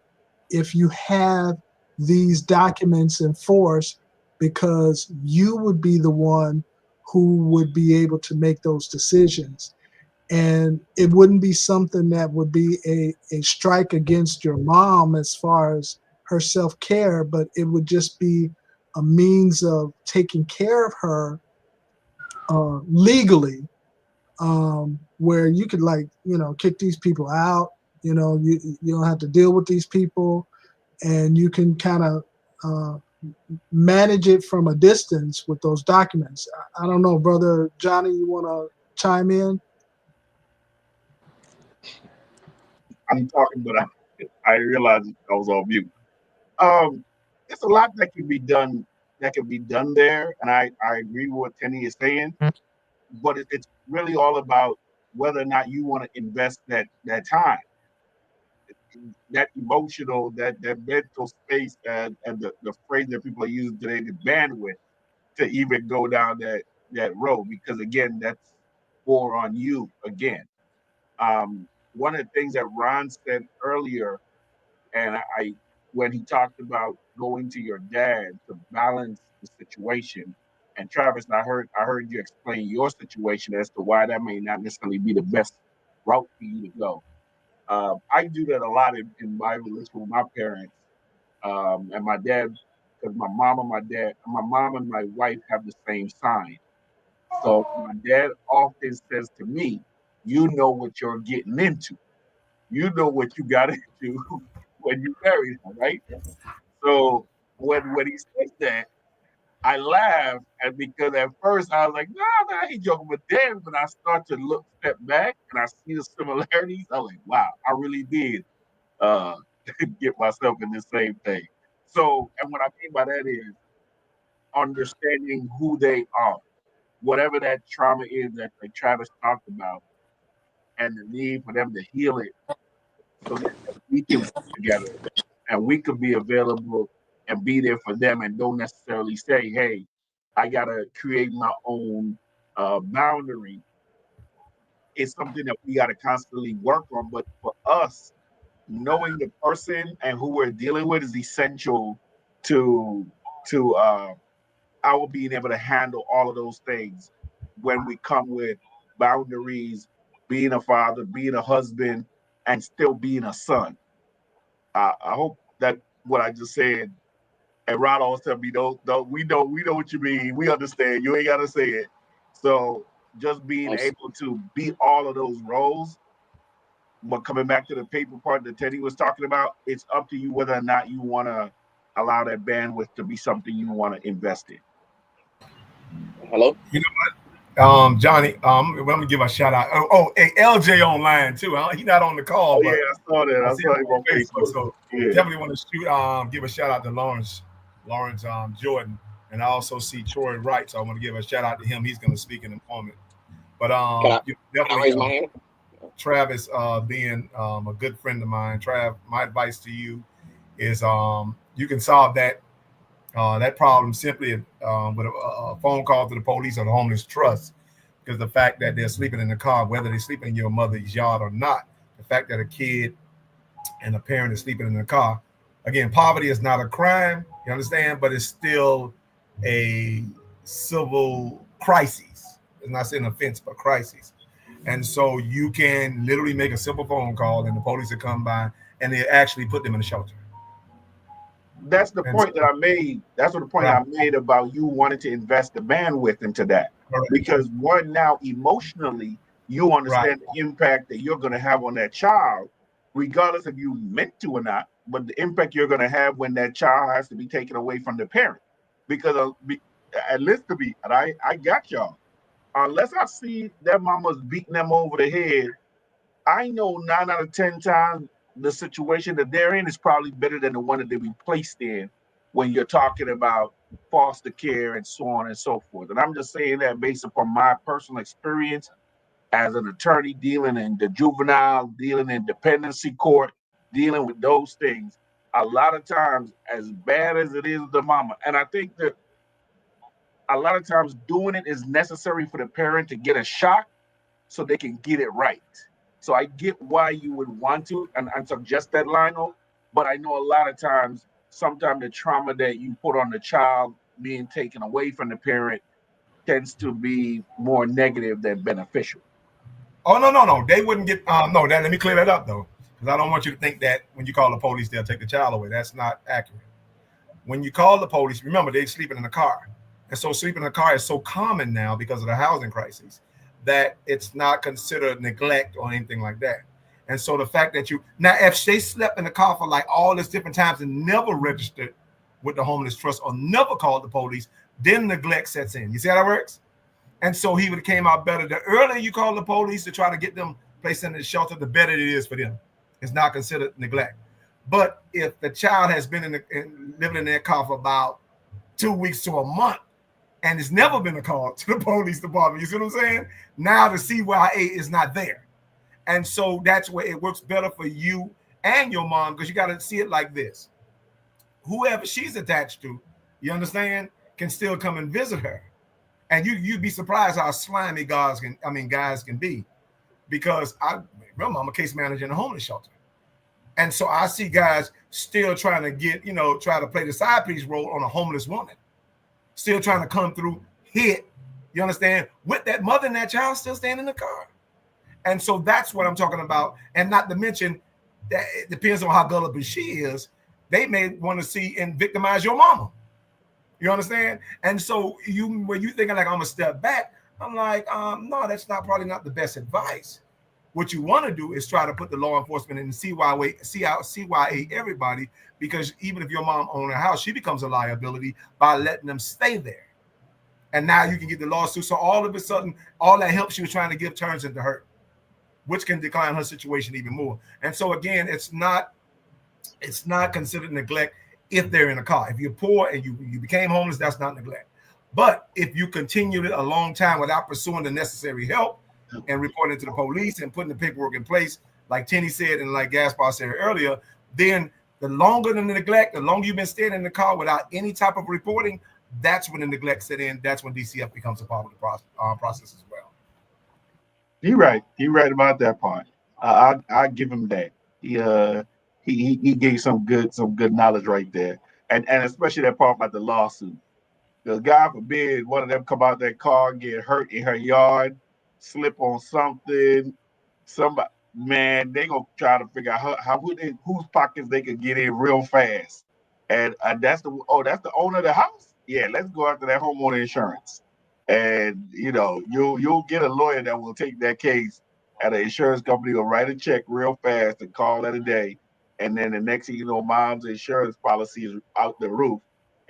if you have these documents in force, because you would be the one who would be able to make those decisions. And it wouldn't be something that would be a strike against your mom as far as her self-care, but it would just be a means of taking care of her legally, where you could, like, kick these people out. You don't have to deal with these people, and you can kind of manage it from a distance with those documents. I don't know, Brother Johnny, you want to chime in? I'm talking, but I realized I was on mute. Um, it's a lot that can be done. That can be done there, and I agree with what Kenny is saying. But it's really all about whether or not you want to invest that time, that emotional, that mental space, and the phrase that people are using today, the bandwidth to even go down that road. Because again, that's more on you again. One of the things that Ron said earlier, and I when he talked about going to your dad to balance the situation. And Travis, I heard you explain your situation as to why that may not necessarily be the best route for you to go. I do that a lot in my relation with my parents and my dad, because my mom and my wife have the same sign. So my dad often says to me, "You know what you're getting into. You know what you got into when you married her, right?" So when he says that, I laugh, and because at first I was like, "No, no, I ain't joking." But then when I start to step back, and I see the similarities, I'm like, "Wow, I really did uh, get myself in the same thing." So, and what I mean by that is understanding who they are, whatever that trauma is that like Travis talked about, and the need for them to heal it so that we can work together and we could be available and be there for them, and don't necessarily say, "Hey, I gotta create my own boundary." It's something that we gotta constantly work on. But for us, knowing the person and who we're dealing with is essential to our being able to handle all of those things when we come with boundaries, being a father, being a husband, and still being a son. I hope that what I just said, and Rod always tell me, don't we know what you mean. We understand. You ain't gotta say it. So just being able to be all of those roles. But coming back to the paper part that Teddy was talking about, it's up to you whether or not you want to allow that bandwidth to be something you want to invest in. Hello. You know, Johnny, I'm gonna give a shout out. Hey, LJ online too. He's not on the call, Oh yeah, but I saw that. I I see saw him him on on Facebook. Facebook. So Yeah. definitely want to give a shout out to Lawrence Jordan, and I also see Troy Wright. So I want to give a shout out to him. He's going to speak in a moment. But Can I raise my hand? Travis, being a good friend of mine, Trav, my advice to you is you can solve that problem simply with a phone call to the police or the homeless trust. Because the fact that they're sleeping in the car, whether they're sleeping in your mother's yard or not, the fact that a kid and a parent is sleeping in the car, again, poverty is not a crime, you understand, but it's still a civil crisis. It's not an offense, but crisis. And so you can literally make a simple phone call and the police will come by and they actually put them in a shelter. That's the And so, point that I made. That's what the point right, I made about you wanting to invest the bandwidth into that. correct, Because one, now emotionally, you right. understand the impact that you're going to have on that child, regardless if you meant to or not, but the impact you're going to have when that child has to be taken away from the parent. Because at least to me, and I got y'all, unless I see that mama's beating them over the head, I know 9 out of 10 times the situation that they're in is probably better than the one that they be placed in when you're talking about foster care and so on and so forth. And I'm just saying that based upon my personal experience as an attorney dealing in the juvenile, dealing in dependency court, dealing with those things. A lot of times, as bad as it is the mama, and I think that a lot of times doing it is necessary for the parent to get a shock so they can get it right. So I get why you would want to and suggest that, Lionel, but I know a lot of times, sometimes the trauma that you put on the child being taken away from the parent tends to be more negative than beneficial. Oh, no. They wouldn't get, no, let me clear that up though. Because I don't want you to think that when you call the police, they'll take the child away. That's not accurate. When you call the police, remember they're sleeping in the car. And so sleeping in the car is so common now because of the housing crisis that it's not considered neglect or anything like that. And so the fact that now if they slept in the car for like all this different times and never registered with the homeless trust or never called the police, then neglect sets in. You see how that works? And so he would have came out better. The earlier you call the police to try to get them placed in the shelter, the better it is for them. It's not considered neglect. But if the child has been living in their car for about 2 weeks to a month and it's never been a call to the police department, you see what I'm saying? Now the CYA is not there. And so that's where it works better for you and your mom, because you got to see it like this. Whoever she's attached to, you understand, can still come and visit her. And you'd be surprised how slimy guys can be. Because I remember I'm a case manager in a homeless shelter. And so I see guys still trying to try to play the side piece role on a homeless woman, still trying to come through, hit, you understand, with that mother and that child still staying in the car. And so that's what I'm talking about. And not to mention that it depends on how gullible she is. They may want to see and victimize your mama. You understand? And so when you thinking like I'm gonna step back, I'm like, no, that's probably not the best advice. What you want to do is try to put the law enforcement in the CYA everybody, because even if your mom owns a house, she becomes a liability by letting them stay there. And now you can get the lawsuit. So all of a sudden, all that help she was trying to give turns into hurt, which can decline her situation even more. And so again, it's not considered neglect if they're in a car. If you're poor and you became homeless, that's not neglect. But if you continued it a long time without pursuing the necessary help and reporting it to the police and putting the paperwork in place, like Tenny said and like Gaspar said earlier, then the longer the neglect, the longer you've been staying in the car without any type of reporting, that's when the neglect set in. That's when DCF becomes a part of the process as well. You're right. You're right about that part. I give him that. he gave some good knowledge right there, and especially that part about the lawsuit. Because God forbid one of them come out that car, get hurt in her yard, slip on something, somebody, man, they gonna try to figure out whose pockets they could get in real fast. And that's the owner of the house. Yeah, let's go after that homeowner insurance. And you'll get a lawyer that will take that case, and an insurance company will write a check real fast and call that a day. And then the next thing you know, mom's insurance policy is out the roof,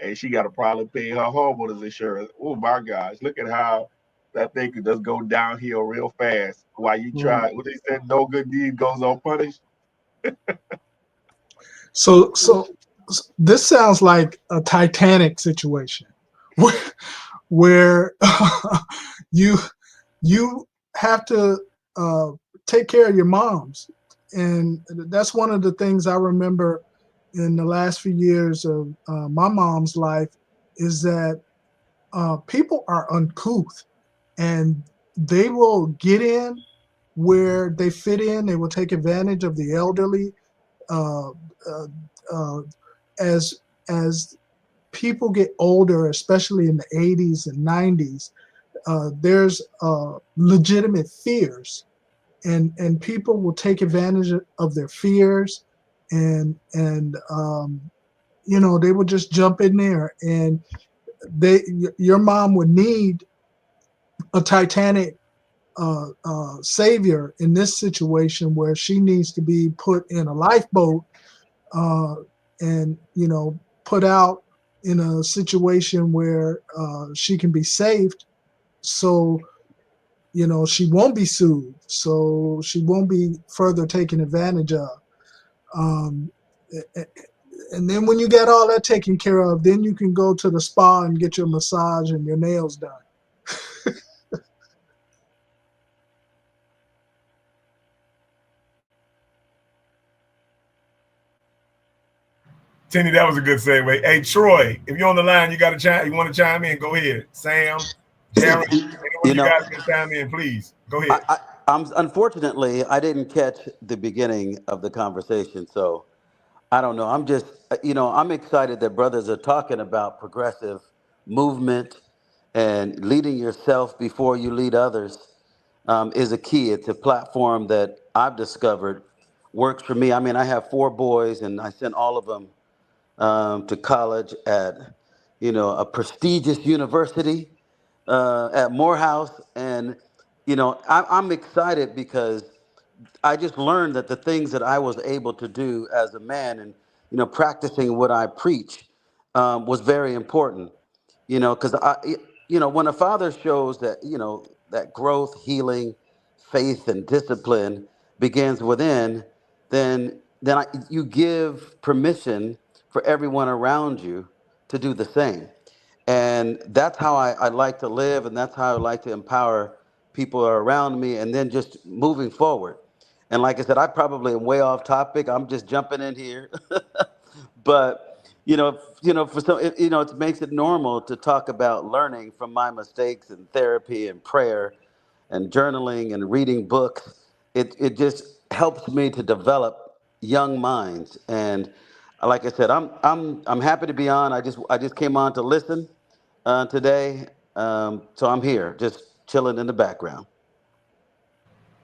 and she got to probably pay her homeowner's insurance. Oh my gosh, look at how that thing could just go downhill real fast while you try. What they said, no good deed goes unpunished. So this sounds like a Titanic situation where you have to take care of your moms, and that's one of the things I remember in the last few years of my mom's life, is that people are uncouth, and they will get in where they fit in. They will take advantage of the elderly. Uh, uh, uh, as people get older, especially in the 80s and 90s, there's legitimate fears, and people will take advantage of their fears, and they will just jump in there, and your mom would need a Titanic savior in this situation, where she needs to be put in a lifeboat, and put out in a situation where she can be saved, so she won't be sued, so she won't be further taken advantage of. um, and then when you get all that taken care of, then you can go to the spa and get your massage and your nails done. Tenny, that was a good segue. Hey, Troy, if you're on the line, you want to chime in, go ahead. Sam, Jared, anyone you guys can chime in, please. Go ahead. Unfortunately, I didn't catch the beginning of the conversation, so I don't know. I'm just, I'm excited that brothers are talking about progressive movement, and leading yourself before you lead others is a key. It's a platform that I've discovered works for me. I mean, I have 4 boys, and I sent all of them to college at, a prestigious university at Morehouse. And, I'm excited because I just learned that the things that I was able to do as a man, and, practicing what I preach was very important, because when a father shows that, that growth, healing, faith, and discipline begins within, then you give permission for everyone around you to do the same. And that's how I like to live, and that's how I like to empower people around me, and then just moving forward. And like I said, I probably am way off topic. I'm just jumping in here. But for some, it makes it normal to talk about learning from my mistakes, and therapy, and prayer, and journaling, and reading books. It just helps me to develop young minds. And like I said, I'm happy to be on. I just came on to listen today, so I'm here, just chilling in the background.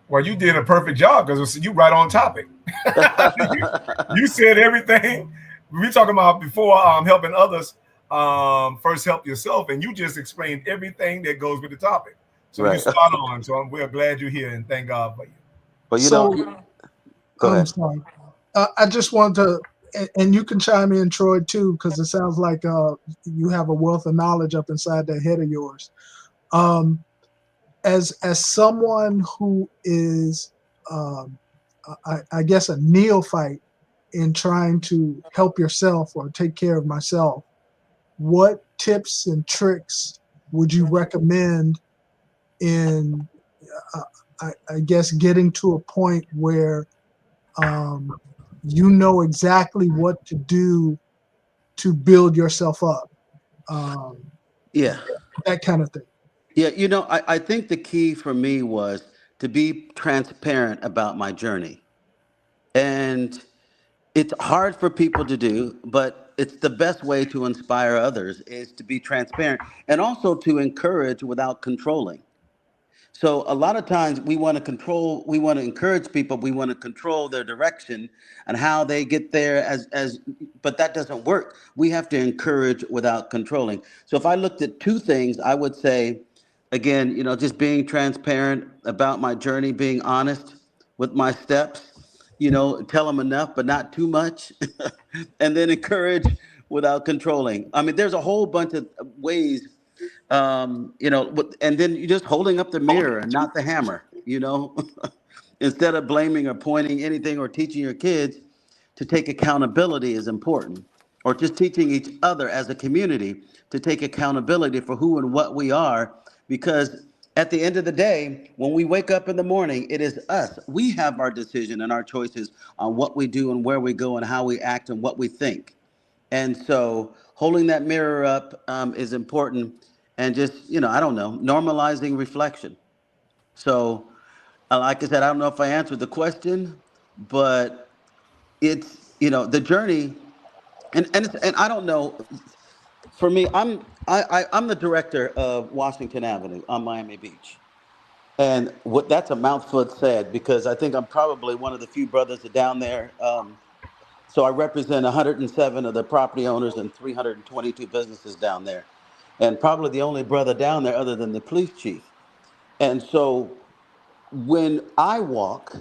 Well, you did a perfect job, because you right on topic. you said everything we talking about before, helping others. First help yourself, and you just explained everything that goes with the topic. So Right. you spot on. So we're glad you're here, and thank God for you. Well, go I'm ahead. sorry. I just want to, and you can chime in, Troy, too, because it sounds like you have a wealth of knowledge up inside that head of yours. As someone who is, I guess, a neophyte in trying to help yourself or take care of myself, what tips and tricks would you recommend in, I guess, getting to a point where you know exactly what to do to build yourself up? Yeah. That kind of thing. Yeah, I think the key for me was to be transparent about my journey. And It's hard for people to do, but it's the best way to inspire others is to be transparent and also to encourage without controlling. So a lot of times we want to control, we want to encourage people, we want to control their direction and how they get there but that doesn't work. We have to encourage without controlling. So if I looked at two things, I would say, again, just being transparent about my journey, being honest with my steps, tell them enough, but not too much, and then encourage without controlling. I mean, there's a whole bunch of ways, and then you just holding up the mirror and not the hammer, instead of blaming or pointing anything or teaching your kids to take accountability is important, or just teaching each other as a community to take accountability for who and what we are, because at the end of the day, when we wake up in the morning, it is us. We have our decision and our choices on what we do and where we go and how we act and what we think. And so holding that mirror up is important, and just, I don't know, normalizing reflection. So, like I said, I don't know if I answered the question, but it's, the journey, and I don't know. For me, I'm the director of Washington Avenue on Miami Beach. And that's a mouthful said, because I think I'm probably one of the few brothers that down there. So I represent 107 of the property owners and 322 businesses down there, and probably the only brother down there other than the police chief. And so when I walk,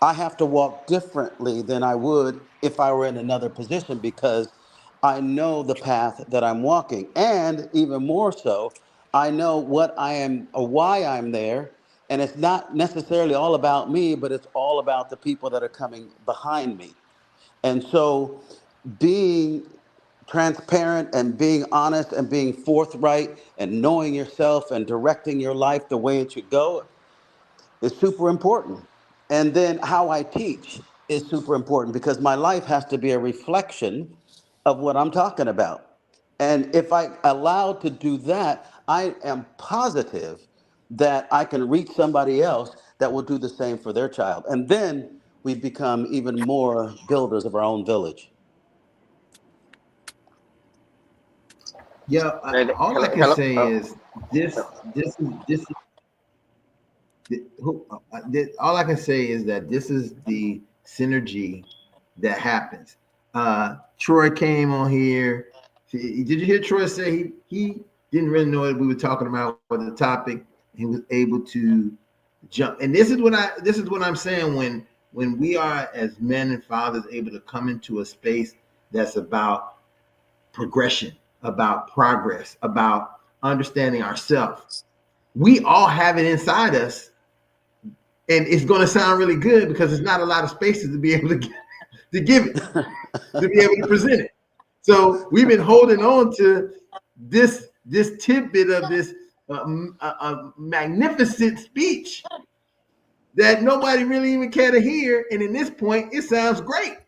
I have to walk differently than I would if I were in another position, because I know the path that I'm walking. And even more so, I know what I am or why I'm there. And it's not necessarily all about me, but it's all about the people that are coming behind me. And so being transparent and being honest and being forthright and knowing yourself and directing your life the way it should go is super important. And then how I teach is super important, because my life has to be a reflection of what I'm talking about. And if I allow to do that, I am positive that I can reach somebody else that will do the same for their child. And then we become even more builders of our own village. Yeah, all I can Hello. say is this all I can say is that this is the synergy that happens. Troy came on here. Did you hear Troy say he didn't really know what we were talking about with the topic? He was able to jump, and this is what I'm saying, when we are as men and fathers able to come into a space that's about progression, about progress, about understanding ourselves. We all have it inside us, and it's going to sound really good because there's not a lot of spaces to be able to give it, to be able to present it. So we've been holding on to this tidbit of this magnificent speech that nobody really even care to hear, and in this point, it sounds great,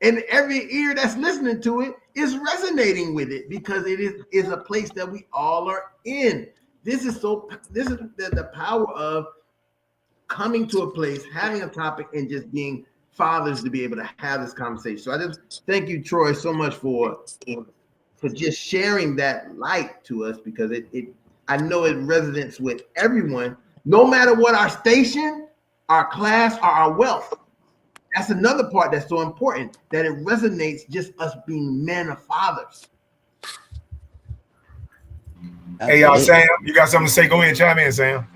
and every ear that's listening to it is resonating with it, because it is a place that we all are in. This is the power of coming to a place, having a topic, and just being fathers to be able to have this conversation. So I just thank you, Troy, so much for just sharing that light to us, because it I know it resonates with everyone, no matter what our station, our class, or our wealth. That's another part that's so important, that it resonates, just us being men or fathers. Hey, y'all, Sam, you got something to say? Go ahead, chime in, Sam.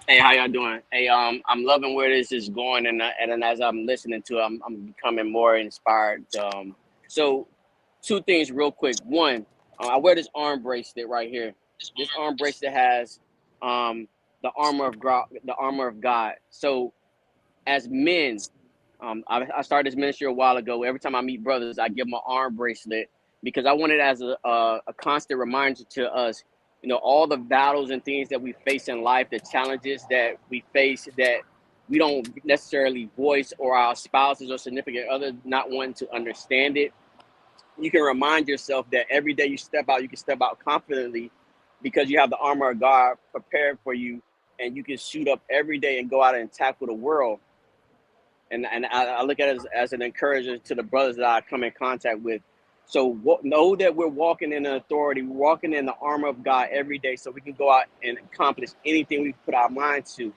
Hey, how y'all doing? Hey, I'm loving where this is going, and as I'm listening to it, I'm becoming more inspired. So two things real quick. One, I wear this arm bracelet right here. This arm bracelet has the armor of God, the armor of God. So as men, I started this ministry a while ago. Every time I meet brothers, I give them an arm bracelet, because I want it as a constant reminder to us, all the battles and things that we face in life, the challenges that we face that we don't necessarily voice, or our spouses or significant others not wanting to understand it. You can remind yourself that every day you step out, you can step out confidently, because you have the armor of God prepared for you, and you can shoot up every day and go out and tackle the world. and I look at it as an encouragement to the brothers that I come in contact with. So know that we're walking in the authority, we're walking in the armor of God every day, so we can go out and accomplish anything we put our mind to.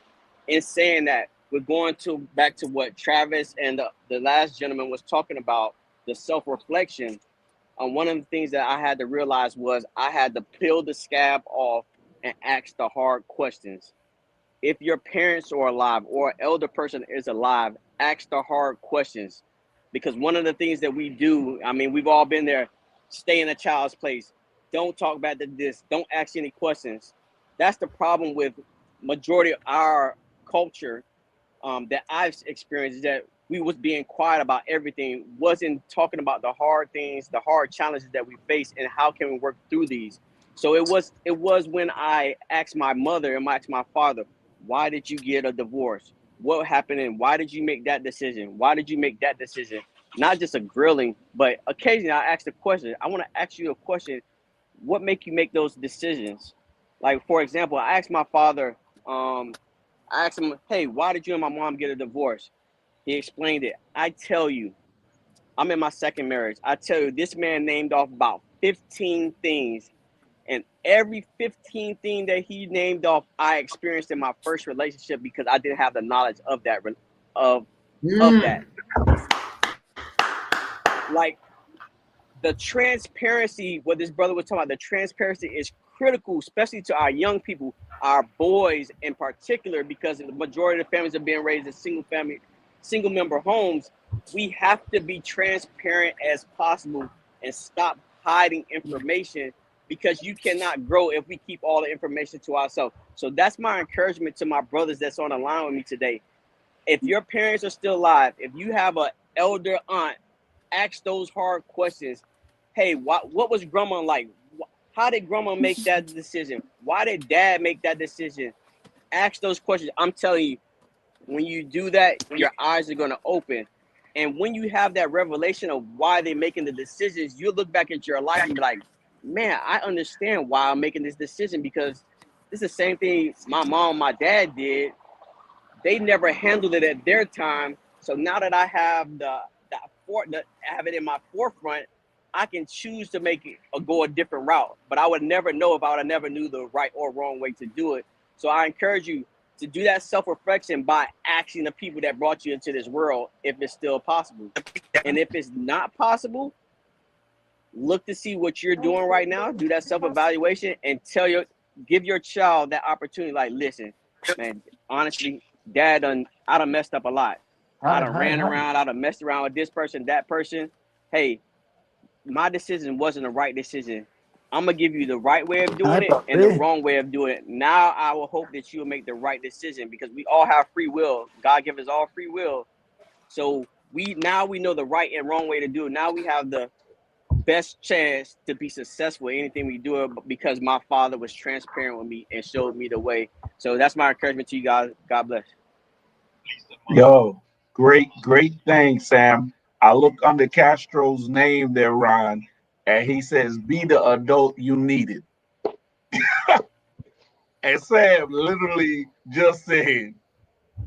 In saying that, we're going back to what Travis and the last gentleman was talking about, the self-reflection. One of the things that I had to realize was I had to peel the scab off and ask the hard questions. If your parents are alive or an elder person is alive, ask the hard questions. Because one of the things that we do, I mean, we've all been there, stay in a child's place. Don't talk about this. Don't ask any questions. That's the problem with majority of our culture that I've experienced, is that we was being quiet about everything, wasn't talking about the hard things, the hard challenges that we face, and how can we work through these. So it was when I asked my mother and asked my father, why did you get a divorce? What happened, and why did you make that decision? Why did you make that decision? Not just a grilling, but occasionally I ask the question. I want to ask you a question. What make you make those decisions? Like, for example, I asked my father, I asked him, hey, why did you and my mom get a divorce? He explained it. I tell you, I'm in my second marriage. I tell you, this man named off about 15 things. And every 15 thing that he named off, I experienced in my first relationship because I didn't have the knowledge of that. Of that. Like, the transparency, what this brother was talking about, the transparency is critical, especially to our young people, our boys in particular, because the majority of the families are being raised in single member homes. We have to be transparent as possible and stop hiding information, because you cannot grow if we keep all the information to ourselves. So that's my encouragement to my brothers that's on the line with me today. If your parents are still alive, if you have an elder aunt, ask those hard questions. Hey, what was grandma like? How did grandma make that decision? Why did dad make that decision? Ask those questions. I'm telling you, when you do that, your eyes are going to open. And when you have that revelation of why they're making the decisions, you look back at your life and be like, man, I understand why I'm making this decision, because it's the same thing my mom, my dad did. They never handled it at their time. So now that I have have it in my forefront, I can choose to make it or go a different route. But I would never know if I would have never knew the right or wrong way to do it. So I encourage you to do that self-reflection by asking the people that brought you into this world if it's still possible. And if it's not possible, look to see what you're doing right now, do that self-evaluation, and give your child that opportunity. Like, listen, man, honestly, I done messed up a lot. I done ran around, I done messed around with this person, that person. Hey, my decision wasn't the right decision. I'm gonna give you the right way of doing it and the wrong way of doing it. Now I will hope that you will make the right decision, because we all have free will. God gave us all free will. So we know the right and wrong way to do it. Now we have the best chance to be successful in anything we do, because my father was transparent with me and showed me the way. So that's my encouragement to you guys. God bless. Yo, great thing, Sam. I look under Castro's name there, Ron, and he says, "Be the adult you needed." And Sam literally just said,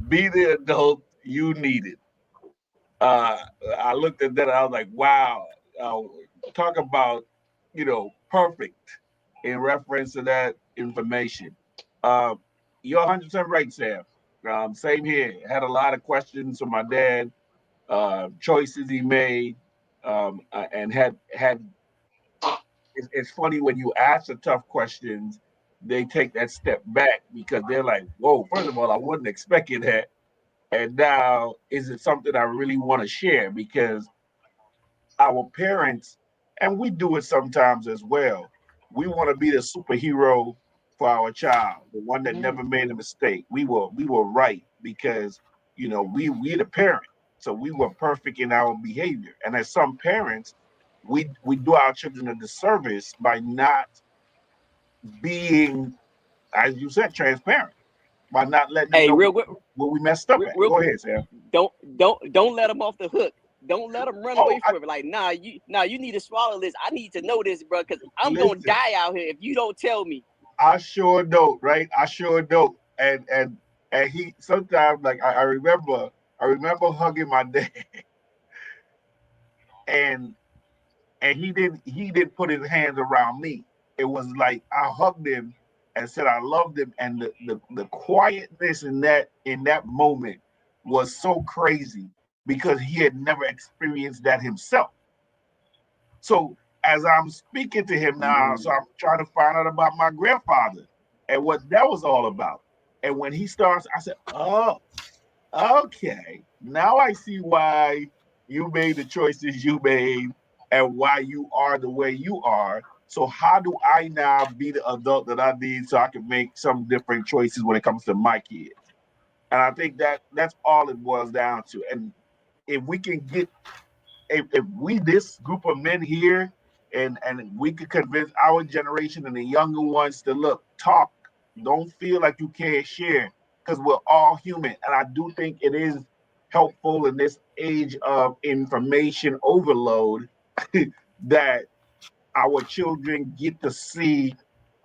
"Be the adult you needed." Uh, I looked at that and I was like, "Wow!" Uh, Talk about, perfect in reference to that information. Uh, you're 100% right, Sam. Same here. Had a lot of questions from my dad, choices he made, and had. It's funny when you ask the tough questions, they take that step back because they're like, "Whoa! First of all, I wasn't expecting that, and now is it something I really want to share?" Because our parents, and we do it sometimes as well. We want to be the superhero for our child, the one that never made a mistake. We were right because we the parent, so we were perfect in our behavior. And as some parents, we do our children a disservice by not being, as you said, transparent, by not letting them Hey, know real quick, what we messed up at. real Go quick. ahead, Sam. Don't let them off the hook. Don't let them run Oh, away from it. Like, you need to swallow this. I need to know this, bro, because I'm gonna listen. die out here if you don't tell me. I sure don't, right? I sure don't. And he sometimes, like, I remember I remember hugging my dad, and he didn't put his hands around me. It was like I hugged him and said I loved him, and the quietness in that moment was so crazy because he had never experienced that himself. So as I'm speaking to him now, so I'm trying to find out about my grandfather and what that was all about. And when he starts, I said, "Oh, okay. Now I see why you made the choices you made and why you are the way you are. So how do I now be the adult that I need so I can make some different choices when it comes to my kids?" And I think that's all it boils down to. And if we can get if we this group of men here and we could convince our generation and the younger ones to look, talk, don't feel like you can't share, because we're all human. And I do think it is helpful in this age of information overload that our children get to see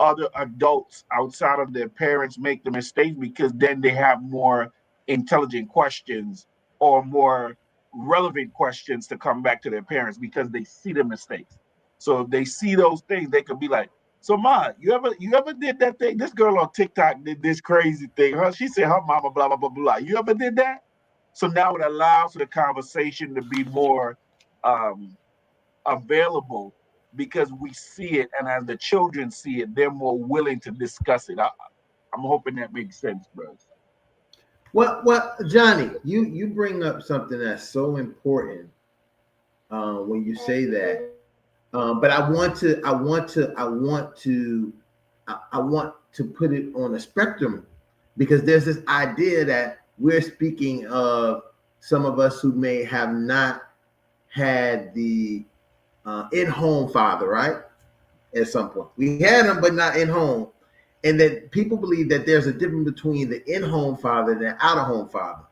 other adults outside of their parents make the mistakes, because then they have more intelligent questions or more relevant questions to come back to their parents because they see the mistakes. So if they see those things, they could be like, "So ma, you ever did that thing? This girl on TikTok did this crazy thing. She said her mama blah blah blah blah. You ever did that?" So now it allows for the conversation to be more um, available because we see it, and as the children see it, they're more willing to discuss it. I'm hoping that makes sense, bro. Well, Johnny, you bring up something that's so important when you say that. But I want to put it on a spectrum, because there's this idea that we're speaking of some of us who may have not had the in-home father, right? At some point, we had them, but not in home, and that people believe that there's a difference between the in-home father and the out-of-home father.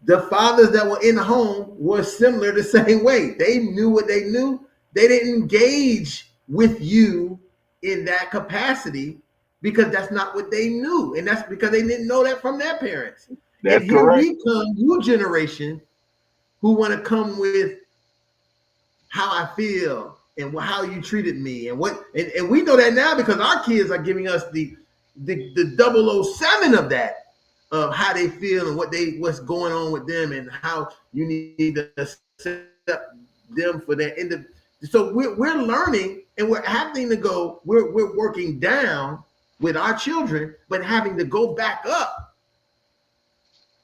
The fathers that were in the home were similar the same way. They knew what they knew. They didn't engage with you in that capacity because that's not what they knew. And that's because they didn't know that from their parents. That's And here correct. we come, new generation, who want to come with how I feel and how you treated me and what, and we know that now because our kids are giving us the 007 of that, of how they feel and what's going on with them and how you need to accept them for their end. So we're learning, and we're having to go. We're working down with our children, but having to go back up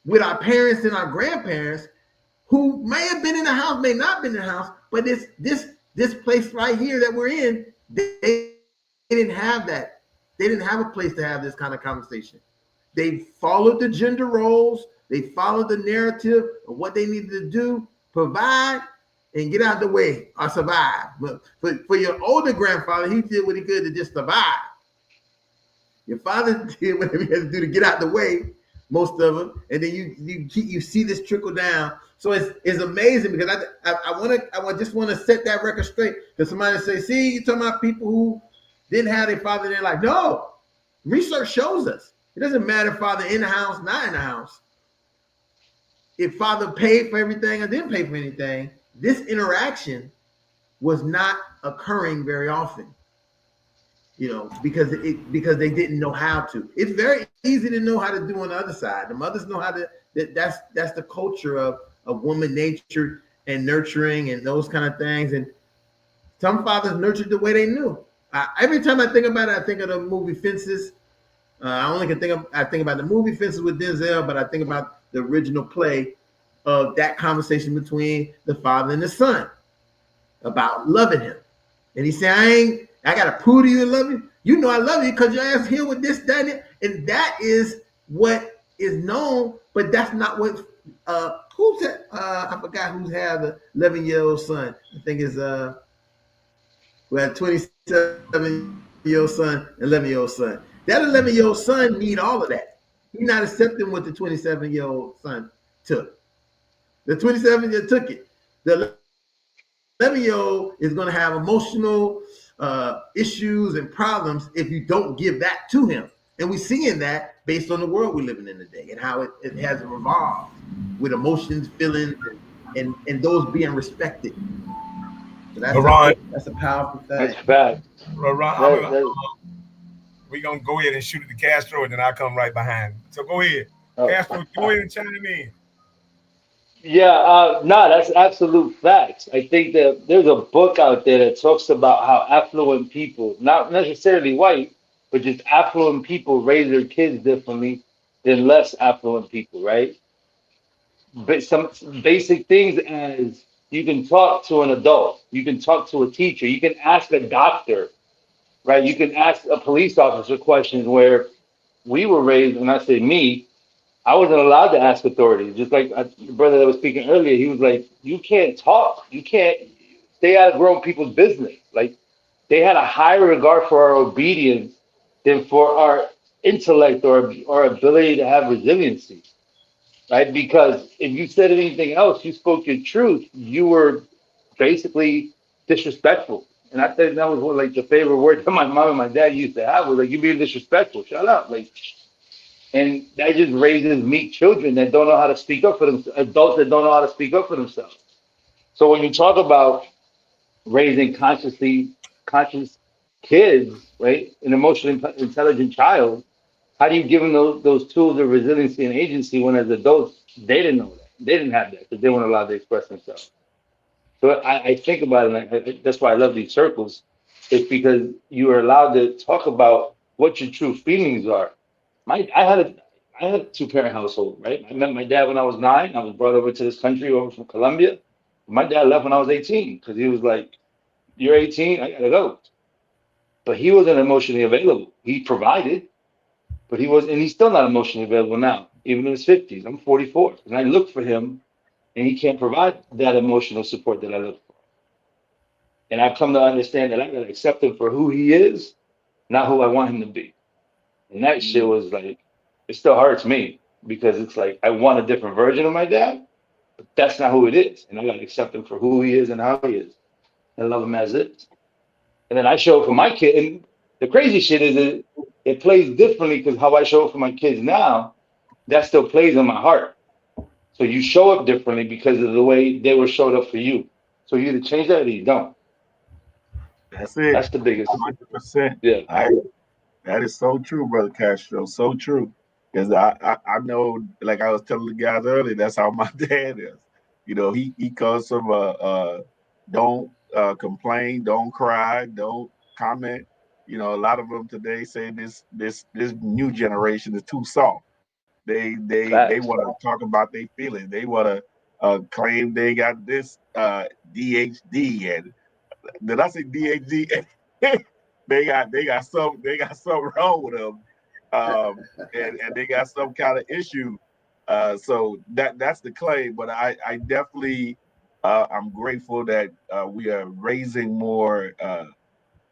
with our parents and our grandparents, who may have been in the house, may not been in the house, but this place right here that we're in, they didn't have that. They didn't have a place to have this kind of conversation. They followed the gender roles. They followed the narrative of what they needed to do, provide, and get out of the way or survive. But for your older grandfather, he did what he could to just survive. Your father did whatever he had to do to get out the way, most of them, and then you see this trickle down. So it's amazing, because I just want to set that record straight, because somebody say, "See, you're talking about people who didn't have their father in their life." No, research shows us it doesn't matter if father in the house, not in the house. If father paid for everything or didn't pay for anything, this interaction was not occurring very often. Because they didn't know how to. It's very easy to know how to do on the other side. The mothers know how to. That's the culture of woman nature and nurturing and those kind of things. And some fathers nurtured the way they knew. Every time I think about it, I think of the movie Fences. I think about the movie Fences with Denzel, but I think about the original play of that conversation between the father and the son about loving him. And he said, I gotta prove to you I love you. You know I love you because your ass here with this, that, and that is what is known, but that's not what who's that? I forgot who's had the 11-year-old son. I think it's who had a 27-year-old son, 11-year-old son. That 11-year-old son need all of that. He's not accepting what the 27-year-old son took. The 27-year took it. The 11-year-old is going to have emotional issues and problems if you don't give that to him. And we're seeing that based on the world we're living in today and how it has evolved with emotions, feelings, and those being respected. So Ron, that's a powerful That's thing. fact. Ron, That we're gonna go ahead and shoot at the Castro, and then I'll come right behind. So go ahead, oh. Castro. Go ahead and chime in. Yeah, no, that's absolute facts. I think that there's a book out there that talks about how affluent people, not necessarily white, but just affluent people raise their kids differently than less affluent people, right? But some basic things as you can talk to an adult, you can talk to a teacher, you can ask a doctor, right? You can ask a police officer questions where we were raised, and I say me, I wasn't allowed to ask authorities. Just like the brother that was speaking earlier, he was like, "You can't talk. You can't stay out of grown people's business." Like they had a higher regard for our obedience than for our intellect or our ability to have resiliency, right? Because if you said anything else, you spoke your truth, you were basically disrespectful. And I think that was one like the favorite word that my mom and my dad used to have was like, "You being disrespectful. Shut up." Like, and that just raises meek children that don't know how to speak up for themselves, adults that don't know how to speak up for themselves. So when you talk about raising conscious kids, right, an emotionally intelligent child, how do you give them those tools of resiliency and agency when as adults they didn't know that, they didn't have that because they weren't allowed to express themselves. So I think about it, and that's why I love these circles. It's because you are allowed to talk about what your true feelings are. My I had a two-parent household, right? I met my dad when I was 9. I was brought over to this country over from Colombia. My dad left when I was 18 because he was like, "You're 18, I gotta go." But he wasn't emotionally available. He provided, but he was, and he's still not emotionally available now, even in his 50s. I'm 44, and I look for him, and he can't provide that emotional support that I look for. And I've come to understand that I gotta accept him for who he is, not who I want him to be. And that shit was like, it still hurts me because it's like I want a different version of my dad, but that's not who it is. And I gotta accept him for who he is and how he is and love him as is. And then I show up for my kid. And the crazy shit is it plays differently because how I show up for my kids now, that still plays in my heart. So you show up differently because of the way they were showed up for you. So you either change that or you don't. That's it. That's the biggest. 100%. Yeah. That is so true, brother Castro. So true. Because I know, like I was telling the guys earlier, that's how my dad is. He comes from don't complain, don't cry, don't comment. A lot of them today say this new generation is too soft. They want Facts. to talk about their feelings. They want to claim they got this DHD, and did I say DHD? They got something wrong with them, and they got some kind of issue. So that's the claim. But I definitely I'm grateful that we are raising more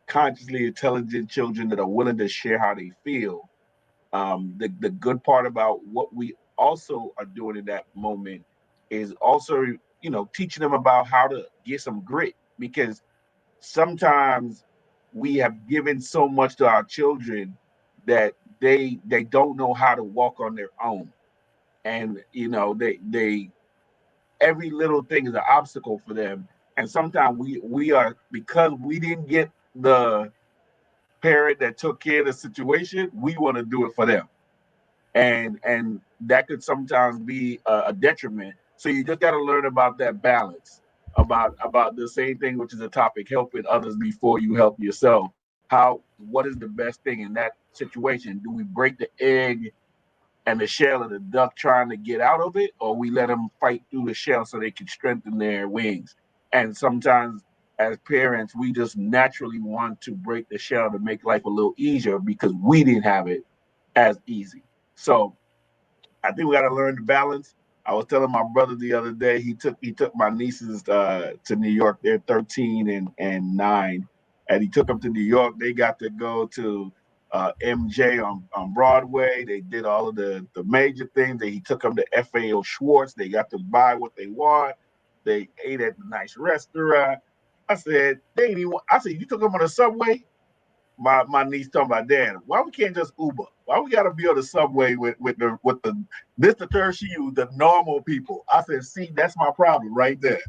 consciously intelligent children that are willing to share how they feel. The good part about what we also are doing in that moment is also teaching them about how to get some grit, because sometimes we have given so much to our children that they don't know how to walk on their own, and they every little thing is an obstacle for them. And sometimes we are, because we didn't get the parent that took care of the situation, we want to do it for them, and that could sometimes be a detriment. So you just got to learn about that balance, about the same thing, which is a topic: helping others before you help yourself. What is the best thing in that situation? Do we break the egg and the shell of the duck trying to get out of it, or we let them fight through the shell so they can strengthen their wings? And sometimes as parents, we just naturally want to break the shell to make life a little easier because we didn't have it as easy. So I think we got to learn to balance. I was telling my brother the other day, he took my nieces to New York. They're 13 and 9, and he took them to New York. They got to go to MJ on Broadway. They did all of the major things. He took them to FAO Schwartz. They got to buy what they want. They ate at a nice restaurant. I said, they ain't even. I said, you took them on a subway. my niece talking about, Dad, why we can't just Uber? Why we gotta be on the subway with the this the term she used, the normal people? I said, see, that's my problem right there.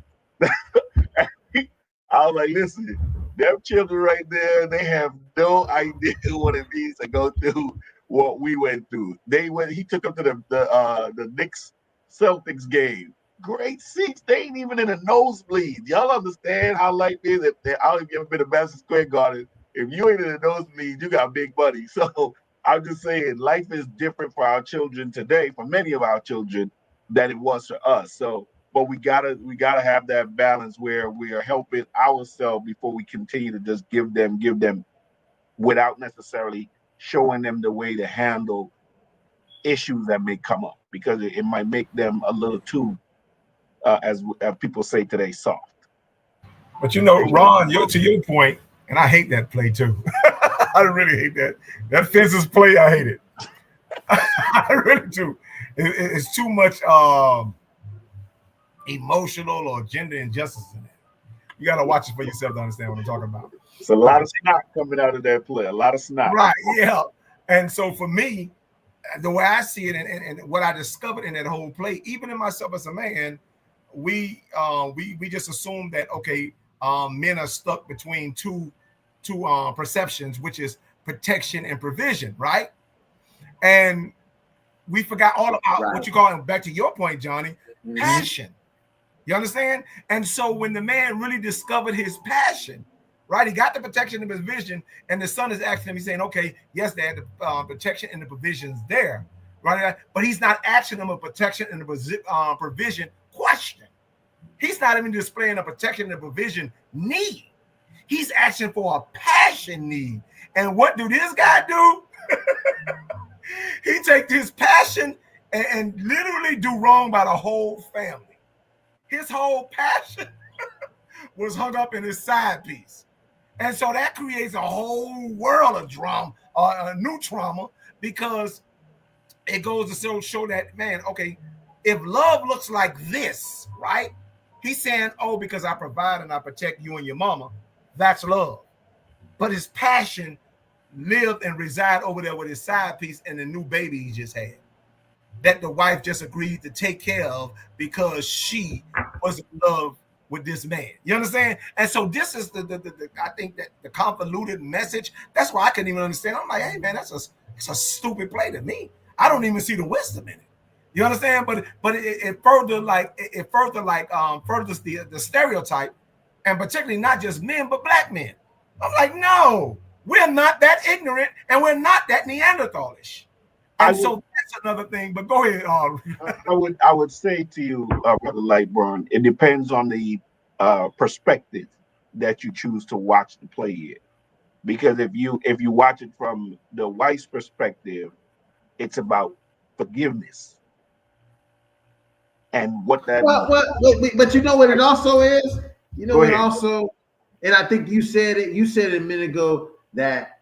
I was like, listen, them children right there, they have no idea what it means to go through what we went through. He took them to the Knicks Celtics game. Great seats. They ain't even in a nosebleed. Y'all understand how life is? I don't even ever been to Madison Square Garden. If you ain't in a nosebleed, you got big money. So I'm just saying, life is different for our children today, for many of our children, than it was for us. So, but we gotta have that balance where we are helping ourselves before we continue to just give them without necessarily showing them the way to handle issues that may come up, because it might make them a little too, as people say today, soft. But Ron, to your point, and I hate that play too. I really hate that. That fences play, I hate it. I really do. It's too much emotional or gender injustice in it. You got to watch it for yourself to understand what I'm talking about. It's a lot of snot coming out of that play. A lot of snot. Right, yeah. And so for me, the way I see it, and what I discovered in that whole play, even in myself as a man, we just assume that, okay, men are stuck between two perceptions, which is protection and provision, right? And we forgot all about what you call, back to your point, Johnny, passion. You understand? And so when the man really discovered his passion, right, he got the protection and provision, and the son is asking him, he's saying, okay, yes, Dad, the protection and the provision's there, right? But he's not asking him a protection and the provision question. He's not even displaying a protection and a provision need. He's asking for a passion need. And what do this guy do? He takes his passion and literally do wrong by the whole family. His whole passion was hung up in his side piece. And so that creates a whole world of drama, a new trauma, because it goes to show that, man, okay, if love looks like this, right? He's saying, oh, because I provide and I protect you and your mama, that's love. But his passion lived and reside over there with his side piece and the new baby he just had, that the wife just agreed to take care of because she was in love with this man. You understand? And so this is the I think that the convoluted message. That's why I couldn't even understand. I'm like, hey man, it's a stupid play to me. I don't even see the wisdom in it. You understand? But it furthers the stereotype, and particularly not just men but black men. I'm like, no, we're not that ignorant, and we're not that Neanderthalish. And so that's another thing. But go ahead. I would say to you, Brother Lightburn, it depends on the perspective that you choose to watch the play in. Because if you watch it from the wife's perspective, it's about forgiveness and what that. But you know what it also is. You know what also, and I think you said it. You said it a minute ago that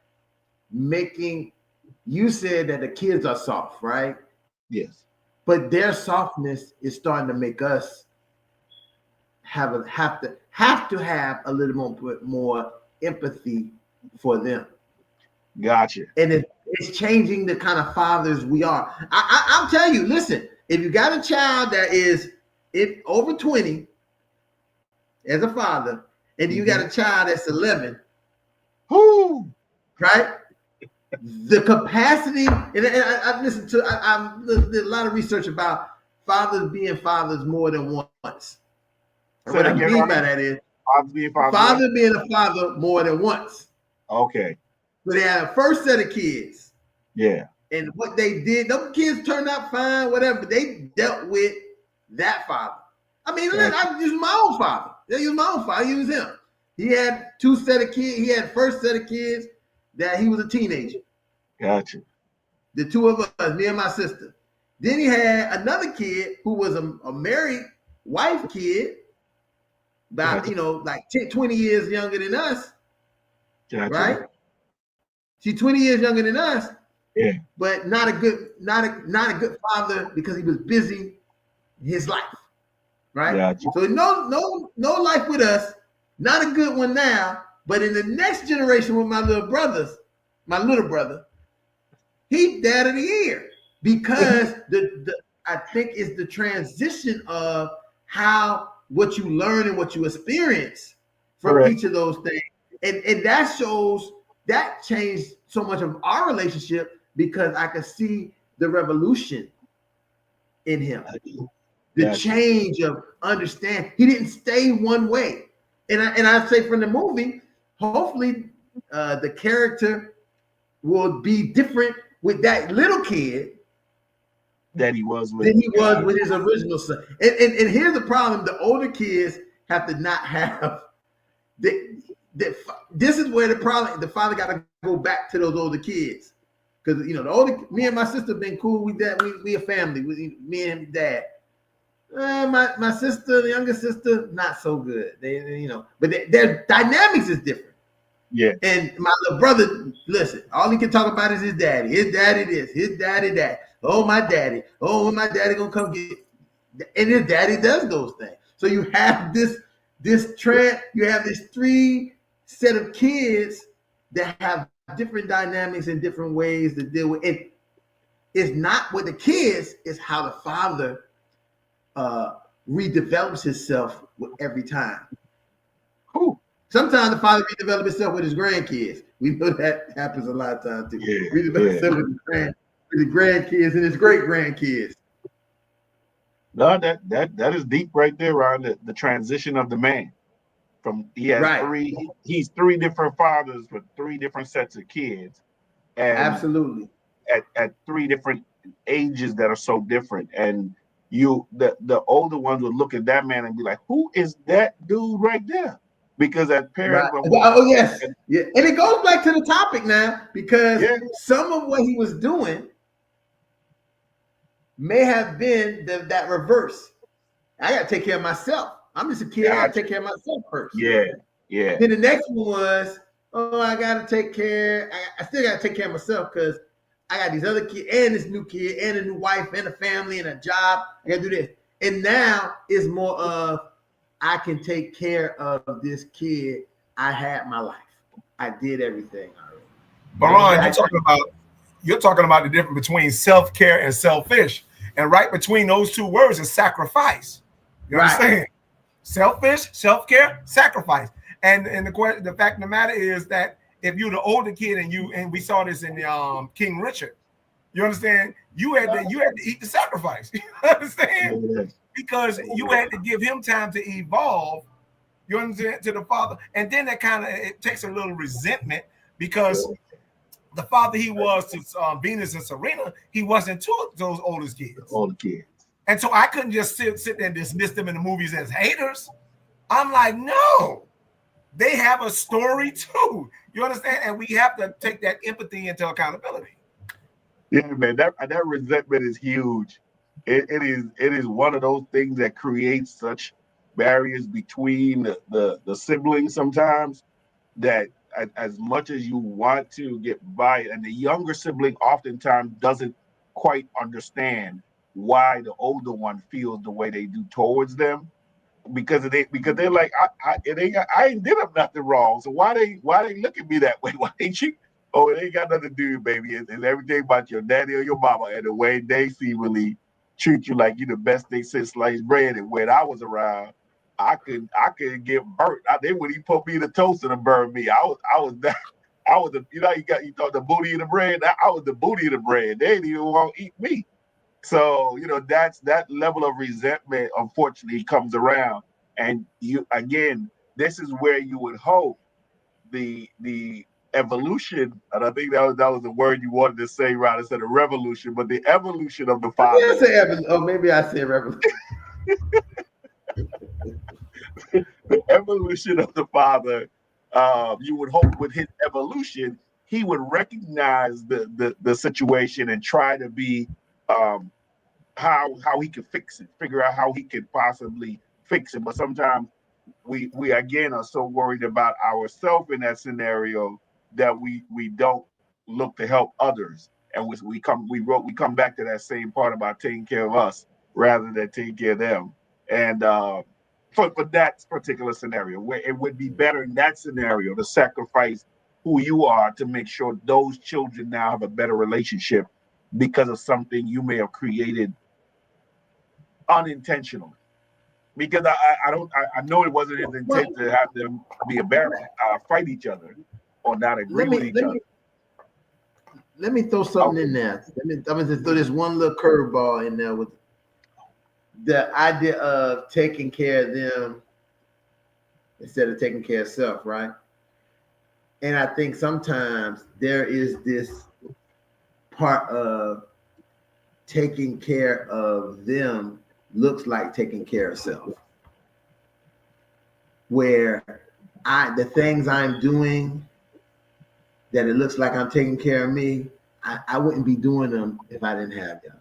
you said that the kids are soft, right? Yes. But their softness is starting to make us have to have a little more empathy for them. Gotcha. And it's changing the kind of fathers we are. I'm telling you, listen, if you got a child that is over 20 as a father, and you got a child that's 11, right? The capacity, and I listened to, I did a lot of research about fathers being fathers more than once. And what I mean by that is father being a father more than once. Okay. So they had a first set of kids. Yeah. And what they did, those kids turned out fine, whatever. But they dealt with that father. I mean, I use my own father. They use my own father. I use him. He had two set of kids. He had first set of kids that he was a teenager. Gotcha. The two of us, me and my sister. Then he had another kid who was a married wife kid, about, like 10, 20 years younger than us. Gotcha. Right? She's 20 years younger than us. Yeah. But not a good father because he was busy his life. Right? Gotcha. So no life with us, not a good one now, But in the next generation with my little brother, he dad of the year because the I think it's the transition of how what you learn and what you experience from Correct. each of those things. And that shows that changed so much of our relationship because I could see the revolution in him. The change of understand. He didn't stay one way. And I say from the movie, hopefully the character will be different with that little kid that he was with than he was with his original son. And here's the problem: the older kids have to not have this is where the problem. The father got to go back to those older kids because the older me and my sister been cool. We a family. Me and dad. My sister, the younger sister, not so good. But their dynamics is different. Yeah. And my little brother, listen, all he can talk about is his daddy. His daddy this, his daddy that. Oh, my daddy. Oh, when my daddy gonna come get. And his daddy does those things. So you have this trend. You have this 3 set of kids that have different dynamics and different ways to deal with it. It's not with the kids, it's how the father redevelops himself with every time. Cool. Sometimes the father redevelops himself with his grandkids. We know that happens a lot of times too. Yeah, Redevelops himself with the grandkids and his great grandkids. No, that is deep right there around the transition of the man. From he has Right. he's 3 different fathers with 3 different sets of kids. And Absolutely. At 3 different ages that are so different. And the older ones would look at that man and be like, who is that dude right there? Because as parents, Right. Oh yes, yeah, and it goes back to the topic now because some of what he was doing may have been that reverse. I got to take care of myself. I'm just a kid. I got to take care of myself first. Yeah. Then the next one was, I got to take care. I still got to take care of myself because I got these other kids and this new kid and a new wife and a family and a job. I got to do this. And now it's more of I can take care of this kid. I had my life. I did everything already. Baron, you're talking about the difference between self-care and selfish. And right between those 2 words is sacrifice. You understand? Selfish, self-care, sacrifice. And the fact of the matter is that if you're the older kid and we saw this in King Richard, you understand? You had to eat the sacrifice. You understand? Yeah. Because you had to give him time to evolve, you understand, to the father. And then that it takes a little resentment because the father he was to Venus and Serena, he wasn't to those oldest kids. Older kids. And so I couldn't just sit there and dismiss them in the movies as haters. I'm like, no, they have a story too. You understand? And we have to take that empathy into accountability. Yeah, man, that resentment is huge. It is one of those things that creates such barriers between the siblings sometimes that as much as you want to get by, and the younger sibling oftentimes doesn't quite understand why the older one feels the way they do towards them, because they're like, I ain't did them nothing wrong, so why they look at me that way? Why ain't you? Oh, it ain't got nothing to do, baby. It's everything about your daddy or your mama and the way they seemingly treat you like you the best they since sliced bread. And when I was around, I could get burnt. They wouldn't even put me in the toaster to burn me. I was that. I was the you thought the booty of the bread. I was the booty of the bread. They didn't even want to eat me. So that's that level of resentment. Unfortunately, comes around, and this is where you would hope the evolution, and I think that was the word you wanted to say, right, instead of revolution, but the evolution of the father. I say evolution. Oh, maybe I say revolution. The evolution of the father. You would hope with his evolution, he would recognize the situation and try to be how he could fix it, figure out how he could possibly fix it. But sometimes we again are so worried about ourselves in that scenario that we don't look to help others, and we come back to that same part about taking care of us rather than taking care of them. And for that particular scenario, where it would be better in that scenario to sacrifice who you are to make sure those children now have a better relationship because of something you may have created unintentionally. Because I know it wasn't his Well, intent to have them be embarrassed, fight each other, or not agree let with me each let other. me let me throw something Okay. in there. I'm gonna just throw this one little curveball in there with the idea of taking care of them instead of taking care of self, right? And I think sometimes there is this part of taking care of them looks like taking care of self, where the things I'm doing that it looks like I'm taking care of me, I wouldn't be doing them if I didn't have them.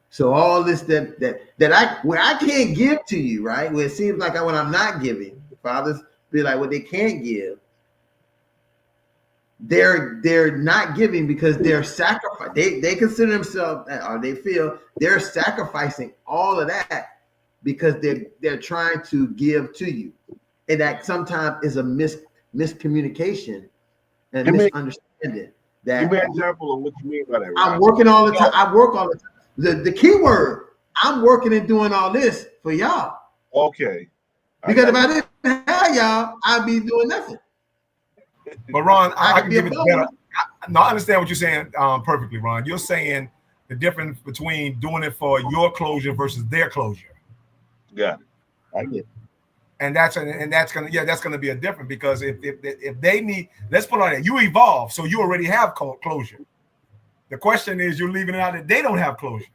So all this where I can't give to you, right? Where it seems like when I'm not giving, fathers be like, what they can't give, they're not giving because they're sacrificing. They consider themselves, or they feel they're sacrificing all of that because they're trying to give to you, and that sometimes is a miscommunication and Give me misunderstanding. give me That an example of what you mean by that, I'm Ron. working all the time. I work all the time. The key word, I'm working and doing all this for y'all. Okay, I Because got if I you. didn't have y'all, I'd be doing nothing. But Ron, I I could can be a give it better. bum. No, I understand what you're saying perfectly, Ron. You're saying the difference between doing it for your closure versus their closure. Got it. I get it. And that's gonna be a different, because if they need, let's put on that, you evolve, so you already have closure. The question is, you're leaving it out that they don't have closure,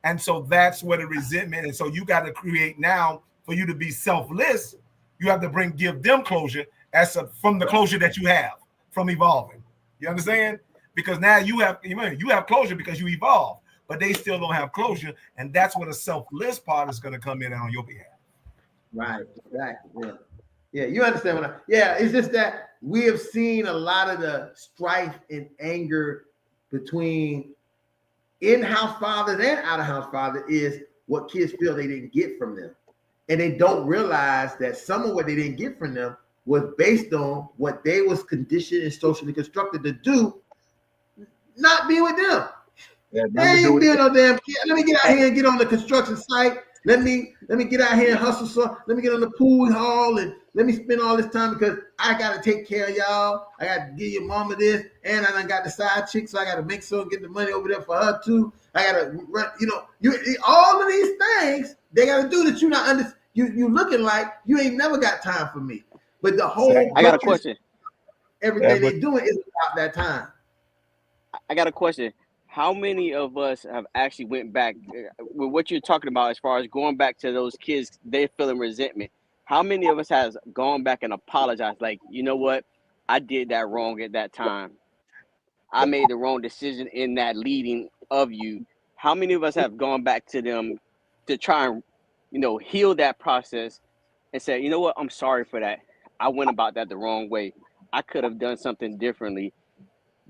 and so that's where the resentment. And so you got to create now, for you to be selfless, you have to give them closure from the closure that you have from evolving. You understand? Because now you have closure because you evolve, but they still don't have closure, and that's where the selfless part is going to come in on your behalf. Right, exactly. Yeah. Yeah, you understand yeah, it's just that we have seen a lot of the strife and anger between in-house fathers and out-of-house fathers is what kids feel they didn't get from them. And they don't realize that some of what they didn't get from them was based on what they was conditioned and socially constructed to do, not be with them. It had They nothing to do ain't with being it. no damn kid. Let me get out here and get on the construction site. Let me get out here and hustle. So let me get on the pool hall and let me spend all this time because I gotta take care of y'all. I gotta give your mama this, and I done got the side chick, so I gotta make sure and get the money over there for her too. I gotta run, you all of these things they gotta do that you not under. You looking like you ain't never got time for me. But the whole I got a Exactly. purpose, question. everything they doing is about that time. I got a question. How many of us have actually went back with what you're talking about as far as going back to those kids, they're feeling resentment? How many of us has gone back and apologized? Like, you know what? I did that wrong at that time. I made the wrong decision in that leading of you. How many of us have gone back to them to try and, heal that process and say, you know what? I'm sorry for that. I went about that the wrong way. I could have done something differently.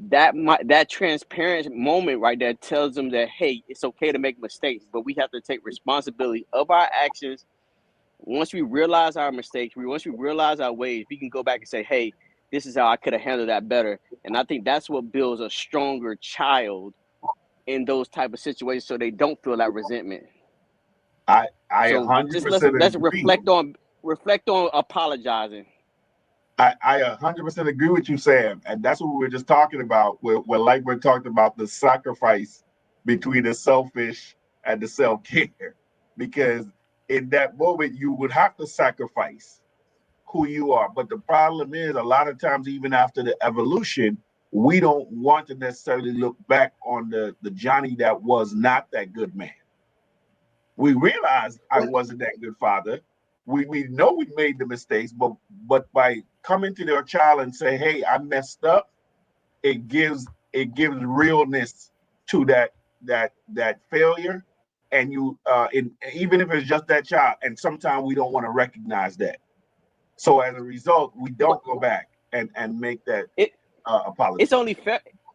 That transparent moment right there tells them that, hey, it's okay to make mistakes, but we have to take responsibility of our actions. Once we realize our mistakes, once we realize our ways, we can go back and say, hey, this is how I could have handled that better. And I think that's what builds a stronger child in those type of situations, so they don't feel that resentment. I So just let's 100% let's agree. reflect on apologizing. I 100% agree with you, Sam, and that's what we were just talking about. Where like we're talking about the sacrifice between the selfish and the self care, because in that moment you would have to sacrifice who you are. But the problem is, a lot of times, even after the evolution, we don't want to necessarily look back on the Johnny that was not that good man. We realize I wasn't that good father. We know we made the mistakes, but by coming to their child and say, "Hey, I messed up," it gives realness to that failure, and even if it's just that child, and sometimes we don't want to recognize that. So as a result, we But don't go back and make that it apology. it's only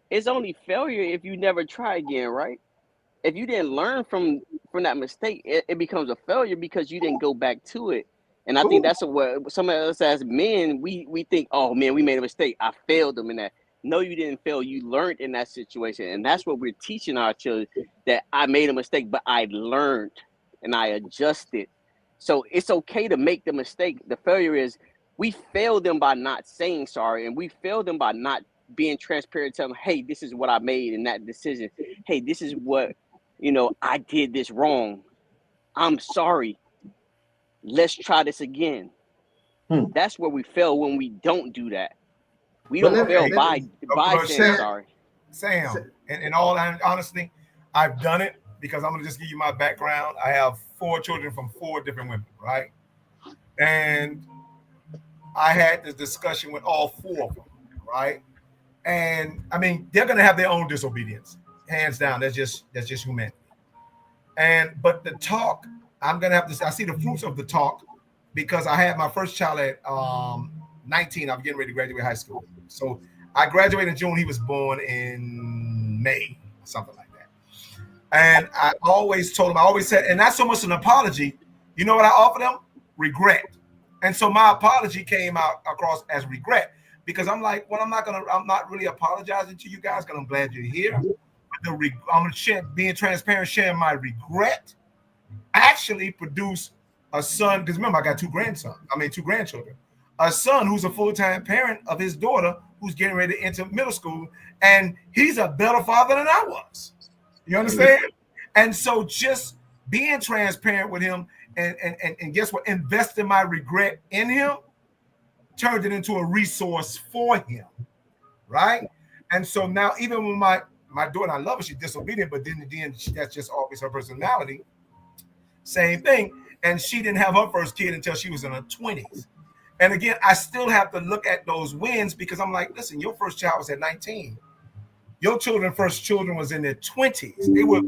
it's only failure if you never try again, right? If you didn't learn from that mistake, it becomes a failure because you didn't go back to it. And I think Ooh. that's what some of us as men, we think, oh man, we made a mistake. I failed them in that. No, you didn't fail. You learned in that situation. And that's what we're teaching our children, that I made a mistake, but I learned and I adjusted. So it's okay to make the mistake. The failure is we fail them by not saying sorry, and we fail them by not being transparent, telling them, hey, this is what I made in that decision. Hey, this is what, I did this wrong. I'm sorry. Let's try this again. Hmm. That's where we fail when we don't do that. We But don't let, fail Hey, let, by but saying Sam, sorry. Sam, in all honesty, I've done it because I'm going to just give you my background. I have 4 children from 4 different women, right? And I had this discussion with all 4 of them, right? And I mean, they're going to have their own disobedience, hands down. That's just humanity. But the talk, I'm going to have to. I see the fruits of the talk because I had my first child at 19. I'm getting ready to graduate high school. So I graduated in June. He was born in May, something like that. And I always told him, I always said, and not so much an apology. You know what I offered him? Regret. And so my apology came out across as regret because I'm like, well, I'm not really apologizing to you guys because I'm glad you're here. I'm going to share, being transparent, sharing my regret actually produce a son. Because remember, I got 2 grandchildren. A son who's a full-time parent of his daughter who's getting ready to enter middle school, and he's a better father than I was. You understand? And so just being transparent with him and guess what? Investing my regret in him turned it into a resource for him, right? And so now even when my daughter, I love her, she's disobedient, but then that's just always her personality. Same thing. And she didn't have her first kid until she was in her 20s. And again, I still have to look at those wins because I'm like, listen, your first child was at 19. Your first children was in their 20s. They were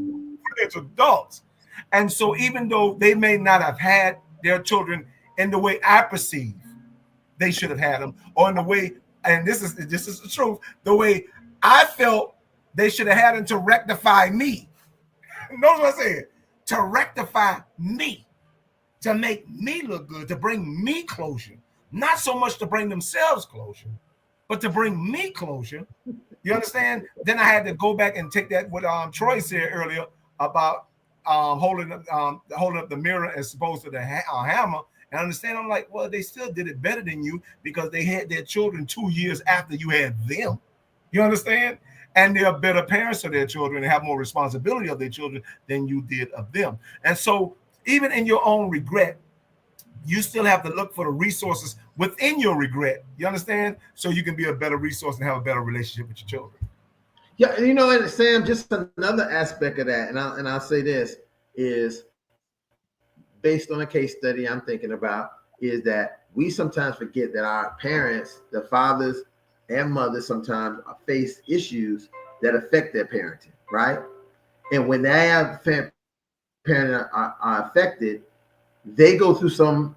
adults. And so even though they may not have had their children in the way I perceive they should have had them, or in the way, and this is the truth, the way I felt they should have had them to rectify me. Notice what I said? To rectify me, to make me look good, to bring me closure. Not so much to bring themselves closure, but to bring me closure. You understand? Then I had to go back and take that what Troy said earlier about holding up the mirror as opposed to the hammer. And understand, I'm like, well, they still did it better than you because they had their children 2 years after you had them. You understand? And they're better parents of their children and have more responsibility of their children than you did of them. And so even in your own regret, you still have to look for the resources within your regret. You understand? So you can be a better resource and have a better relationship with your children. Yeah, and Sam, just another aspect of that, and I'll say this is based on a case study I'm thinking about, is that we sometimes forget that our parents, the fathers and mothers, sometimes face issues that affect their parenting, right? And when they have parents are affected, they go through some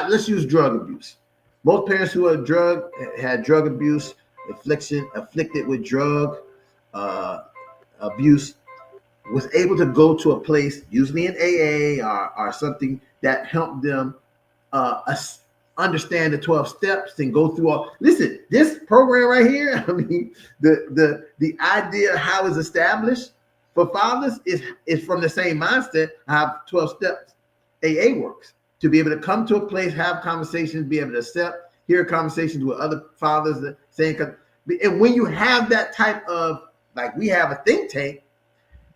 let's use drug abuse. Most parents who are had drug abuse, afflicted with drug abuse, was able to go to a place, usually in AA or something that helped them understand the 12 steps and go through all. Listen, this program right here, I mean, the idea how it's established for fathers is from the same mindset how 12 steps AA works. To be able to come to a place, have conversations, be able to accept, hear conversations with other fathers that saying, and when you have that type of, like we have a think tank,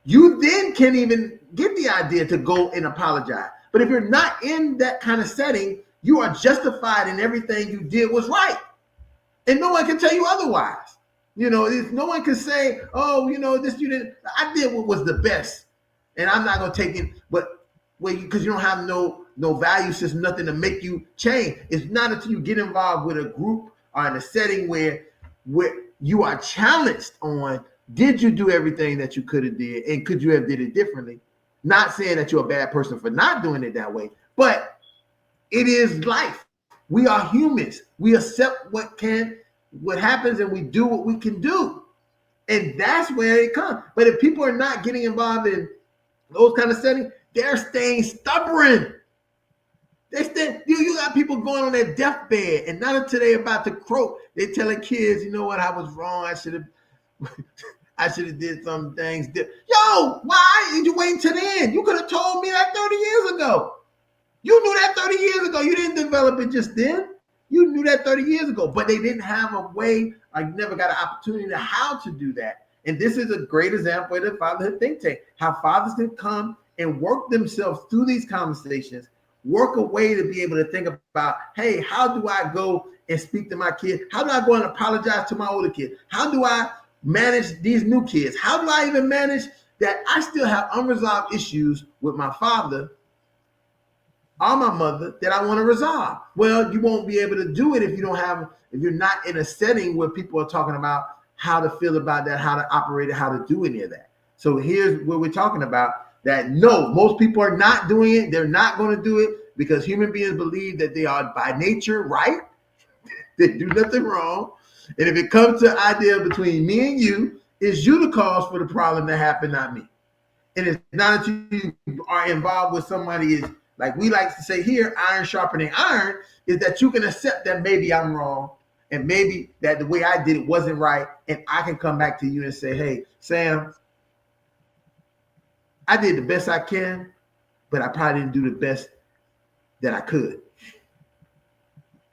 you then can even get the idea to go and apologize. But if you're not in that kind of setting, you are justified in everything you did was right. And no one can tell you otherwise. If no one can say, oh, this you didn't, I did what was the best. And I'm not gonna take it, but because you don't have no value system, nothing to make you change. It's not until you get involved with a group or in a setting where you are challenged on, did you do everything that you could have did, and could you have did it differently? Not saying that you're a bad person for not doing it that way, but it is life. We are humans. We accept what happens, and we do what we can do, and that's where it comes. But if people are not getting involved in those kind of settings, they're staying stubborn. They still, you got people going on their deathbed, and not until they're about to croak, they telling kids, you know what, I was wrong. I should have did some things. Yo, why did you wait until then? You could have told me that 30 years ago. You knew that 30 years ago. You didn't develop it just then. You knew that 30 years ago, but they didn't have a way, or never got an opportunity to how to do that. And this is a great example of the Fatherhood Think Tank, how fathers can come and work themselves through these conversations, work a way to be able to think about, hey, how do I go and speak to my kid? How do I go and apologize to my older kid? How do I manage these new kids? How do I even manage that I still have unresolved issues with my father or my mother that I want to resolve? Well, you won't be able to do it if you're not in a setting where people are talking about how to feel about that, how to operate it, how to do any of that. So here's what we're talking about, that no, most people are not doing it. They're not going to do it because human beings believe that they are by nature right. They do nothing wrong. And if it comes to the idea between me and you, it's you the cause for the problem that happened, not me. And it's not that you are involved with somebody, is like we like to say here, iron sharpening iron, is that you can accept that maybe I'm wrong and maybe that the way I did it wasn't right. And I can come back to you and say, hey, Sam, I did the best I can, but I probably didn't do the best that I could.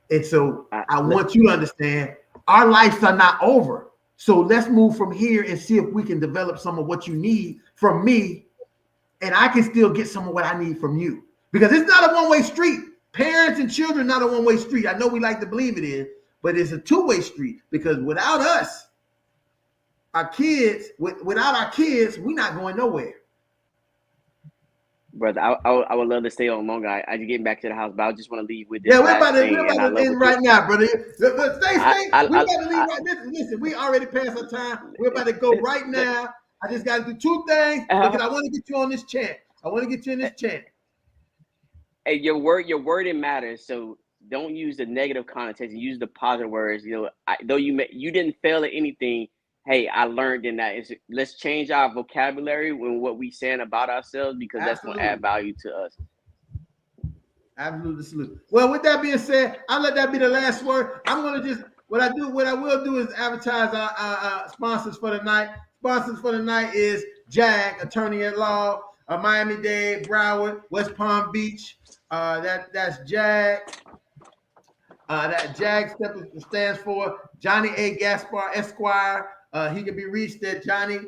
And so I want you to understand our lives are not over. So let's move from here and see if we can develop some of what you need from me, and I can still get some of what I need from you. Because it's not a one-way street. Parents and children, not a one-way street. I know we like to believe it is, but it's a two-way street. Because without us, our kids, without our kids, we're not going nowhere. Brother, I would love to stay on longer. I just getting back to the house, but I just want to leave with this. Yeah, we're about to end right now, brother. Stay. We about to leave right now. Listen, we already passed our time. We're about to go right now. I just got to do two things because I want to get you on this chant. I want to get you in this chant. Hey, your wording matters. So don't use the negative connotation. Use the positive words. You know, though you didn't fail at anything. Hey, I learned in that. Let's change our vocabulary when what we saying about ourselves, because that's going to add value to us. Absolutely. Well, with that being said, I'll let that be the last word. I'm going to just, what I will do is advertise our sponsors for the night. Sponsors for the night is JAG, attorney at law, Miami-Dade, Broward, West Palm Beach. That's JAG. That JAG stands for Johnny A. Gaspar Esquire. He can be reached at Johnny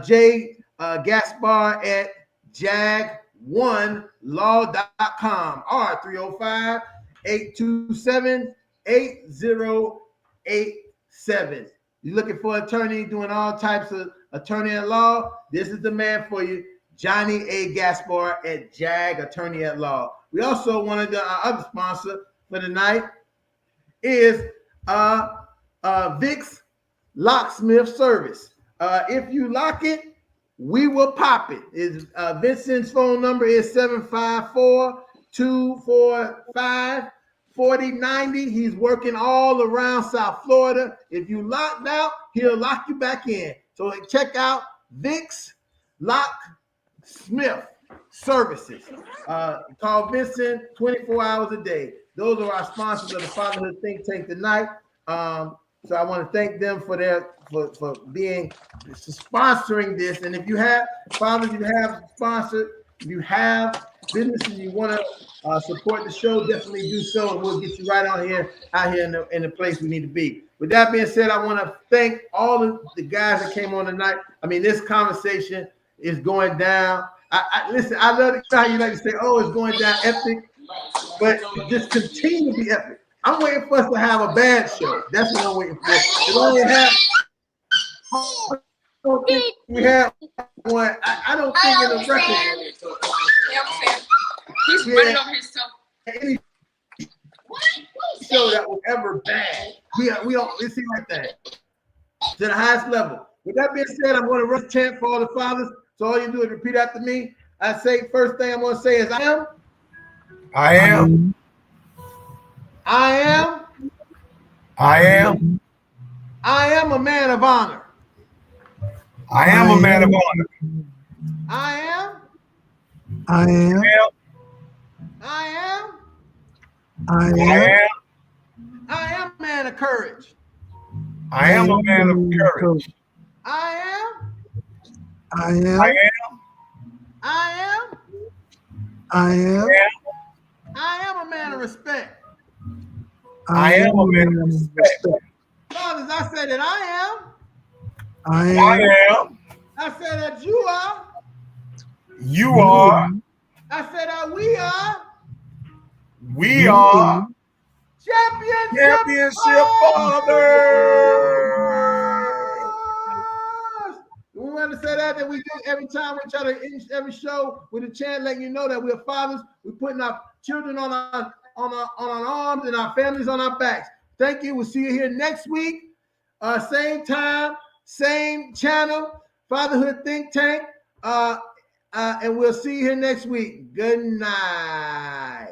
J. Gaspar at jag1law.com or 305-827-8087. You're looking for an attorney doing all types of attorney at law? This is the man for you, Johnny A. Gaspar at JAG Attorney at Law. We also wanted our other sponsor for the night is Vic's Locksmith Service. If you lock it, we will pop it. Vincent's phone number is 754-245-4090. He's working all around South Florida. If you locked out, he'll lock you back in. So check out Vic's Locksmith Services. Call Vincent 24 hours a day. Those are our sponsors of the Fatherhood Think Tank tonight. So I want to thank them for sponsoring this. And if you have fathers, you have sponsored, if you have businesses you want to support the show, definitely do so, and we'll get you right out here in the place we need to be. With that being said, I want to thank all of the guys that came on tonight. I mean, this conversation is going down. Listen, I love how you like to say, "Oh, it's going down epic," but just continue to be epic. I'm waiting for us to have a bad show. That's what I'm waiting for. I don't think we have one. I don't think in the record. He's running over himself. Any show that was ever bad. We don't. It seems like that to the highest level. With that being said, I'm going to run a chant for all the fathers. So all you do is repeat after me. I say first thing I'm going to say is I am. I am. I am. I am. I am a man of honor. I am a man of honor. I am. I am. I am. I I am. am. I am a man of courage. I am a man of courage. I am. I I am. am. I am. I am. I am a man of respect. I am a man of respect. Fathers, I say that I am. I I am. am. I say that you are. You are. I say that we are. We are Championship championship fathers. fathers. We want to say that we do every time we try to end every show with a chant, letting you know that we're fathers. We're putting our children on our arms and our families on our backs. Thank you. We'll see you here next week. Same time, same channel, Fatherhood Think Tank. And we'll see you here next week. Good night.